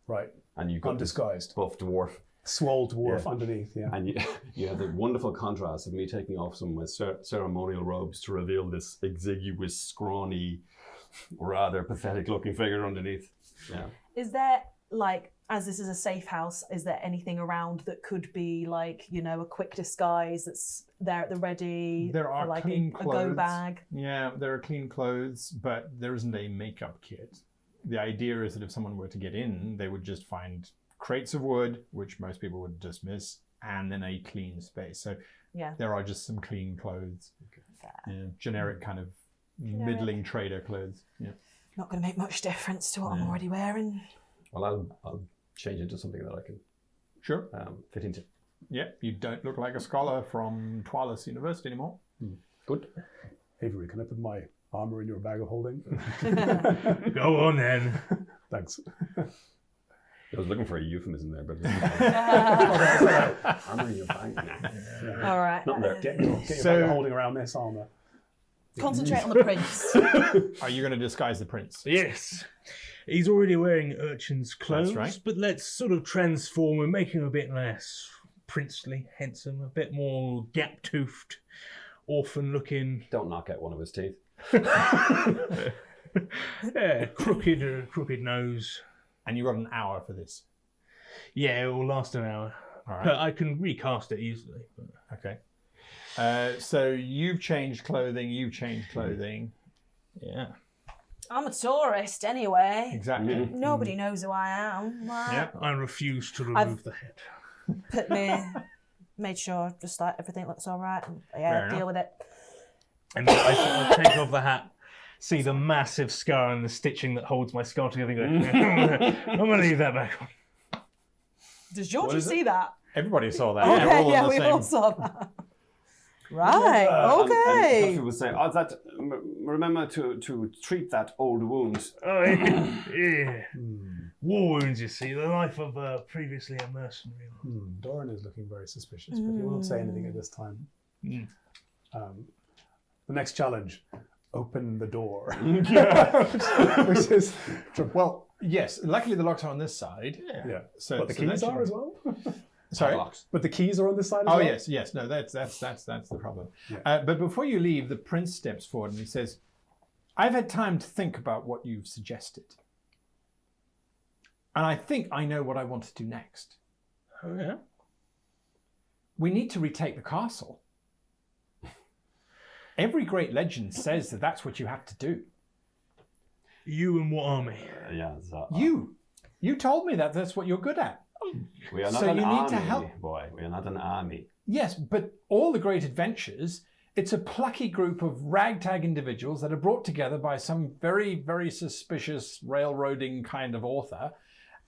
Right. And you've got undisguised. Buff dwarf. Swole dwarf underneath, yeah. And you have the wonderful contrast of me taking off some of my ceremonial robes to reveal this exiguous, scrawny, rather pathetic-looking figure underneath. Yeah. Is there, like, as this is a safe house, is there anything around that could be, like, you know, a quick disguise that's there at the ready? There are like clean a clothes. go bag? Yeah, there are clean clothes, but there isn't a makeup kit. The idea is that if someone were to get in, they would just find crates of wood, which most people would dismiss, and then a clean space. So there are just some clean clothes. Yeah, generic kind of middling trader clothes. Yeah. Not going to make much difference to what I'm already wearing. Well, I'll change into something that I can fit into. Yeah, you don't look like a scholar from Twalis University anymore. Good. Avery, can I put my armor in your bag of holding? Go on then. Thanks. I was looking for a euphemism there, but armor in your bag. All right. Not there. Get your bag of holding around this armor. Concentrate on the prince. Are you going to disguise the prince? Yes. He's already wearing urchin's clothes, right. but let's sort of transform and make him a bit less princely, handsome, a bit more gap-toothed, orphan-looking. Don't knock out one of his teeth. Yeah, crooked nose. And you got an hour for this. Yeah, it will last an hour. All right. But I can recast it easily. But... Okay. So you've changed clothing. Yeah. I'm a tourist anyway. Exactly. Nobody knows who I am. Yep, I refuse to remove the head. Made sure just like everything looks all right and Fair deal enough. with it. And I sort of take off the hat, see the massive scar and the stitching that holds my skull together, and go, I'm going to leave that back on. Does Georgie see that? Everybody saw that. Okay, We're all yeah, on the we same- all saw that. Right, And okay. Tuffy would say, remember to treat that old wound. Oh, yeah. War wounds, you see, the life of previously a mercenary. Doran is looking very suspicious, but he won't say anything at this time. The next challenge, open the door. Which is, Well, yes. Luckily, the locks are on this side. yeah. So, But the so that keys should- are as well? Sorry. But the keys are on this side as Oh well? yes. No, that's the problem. Yeah. But before you leave, the prince steps forward and he says, "I've had time to think about what you've suggested, and I think I know what I want to do next. Oh, yeah? We need to retake the castle. Every great legend says that that's what you have to do. You and what army? You told me that that's what you're good at. We are not So an you army, need to help. boy. We are not an army. Yes, but all the great adventures, it's a plucky group of ragtag individuals that are brought together by some very, very suspicious railroading kind of author,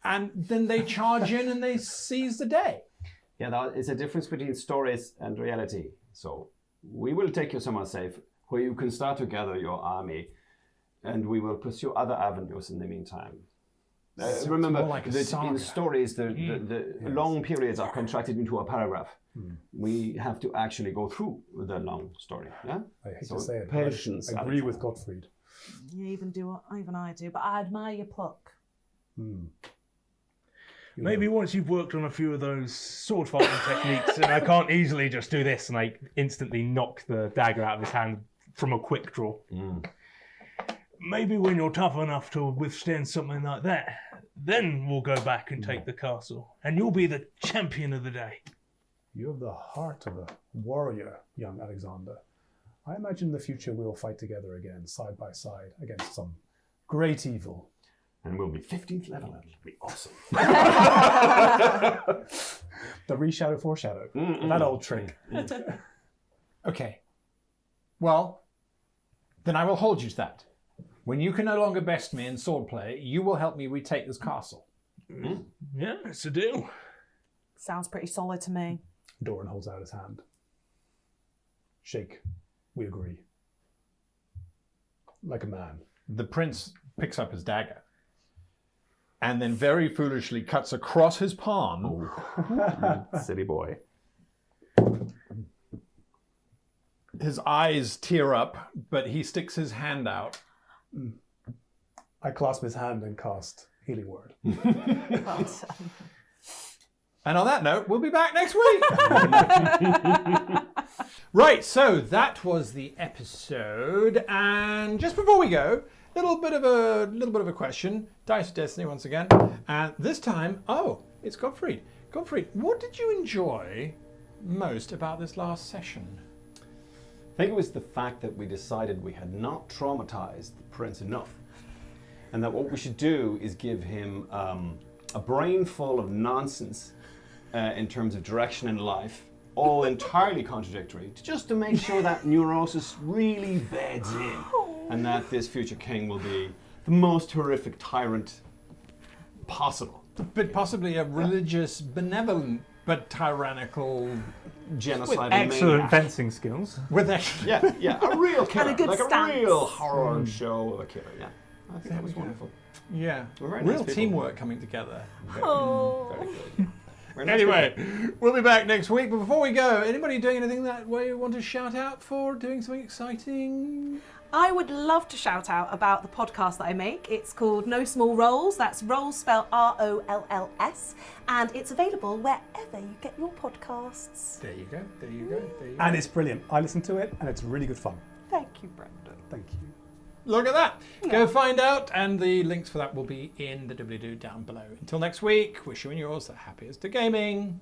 and then they charge in and they seize the day. Yeah, there is a difference between stories and reality. So we will take you somewhere safe where you can start to gather your army, and we will pursue other avenues in the meantime. Remember, more like a that saga. in stories, the long periods are contracted into a paragraph. We have to actually go through the long story. Yeah, I hate to say it, but patience. I agree with Gottfried. You even I do, but I admire your pluck. Maybe once you've worked on a few of those sword fighting techniques, and I can't easily just do this and like instantly knock the dagger out of his hand from a quick draw. Maybe when you're tough enough to withstand something like that, then we'll go back and take the castle, and you'll be the champion of the day. You have the heart of a warrior, young Alexander. I imagine in the future we'll fight together again, side by side, against some great evil. And we'll be 15th level, and it'll be awesome. The reshadow, foreshadow. That old trick. Okay. Well, then I will hold you to that. When you can no longer best me in swordplay, you will help me retake this castle. Yeah, it's a deal. Sounds pretty solid to me. Doran holds out his hand. Shake. We agree. Like a man. The prince picks up his dagger and then very foolishly cuts across his palm. Silly boy. His eyes tear up, but he sticks his hand out. I clasp his hand and cast Healing Word. And on that note, we'll be back next week. Right, so that was the episode, and just before we go, little bit of a question. Dice of Destiny once again, and this time, it's Gottfried. Gottfried, what did you enjoy most about this last session? I think it was the fact that we decided we had not traumatized the prince enough, and that what we should do is give him a brain full of nonsense in terms of direction in life, all entirely contradictory, just to make sure that neurosis really beds in, and that this future king will be the most horrific tyrant possible. But possibly a religious, benevolent, but tyrannical Genocidal Excellent maniac. fencing skills. with a A real killer, And a good like stance. a real horror show of a killer. Yeah, I think that was wonderful. yeah, We're very nice real people. teamwork coming together. Very good. Very nice Anyway, we'll be back next week. But before we go, anybody doing anything that way you want to shout out for? Doing something exciting? I would love to shout out about the podcast that I make. It's called No Small Rolls. That's rolls spelled ROLLS. And it's available wherever you get your podcasts. There you go. There you go. There you go. And it's brilliant. I listen to it and it's really good fun. Thank you, Brendan. Thank you. Look at that. Go find out, and the links for that will be in the doobly-doo down below. Until next week, wishing you all the happiest of gaming.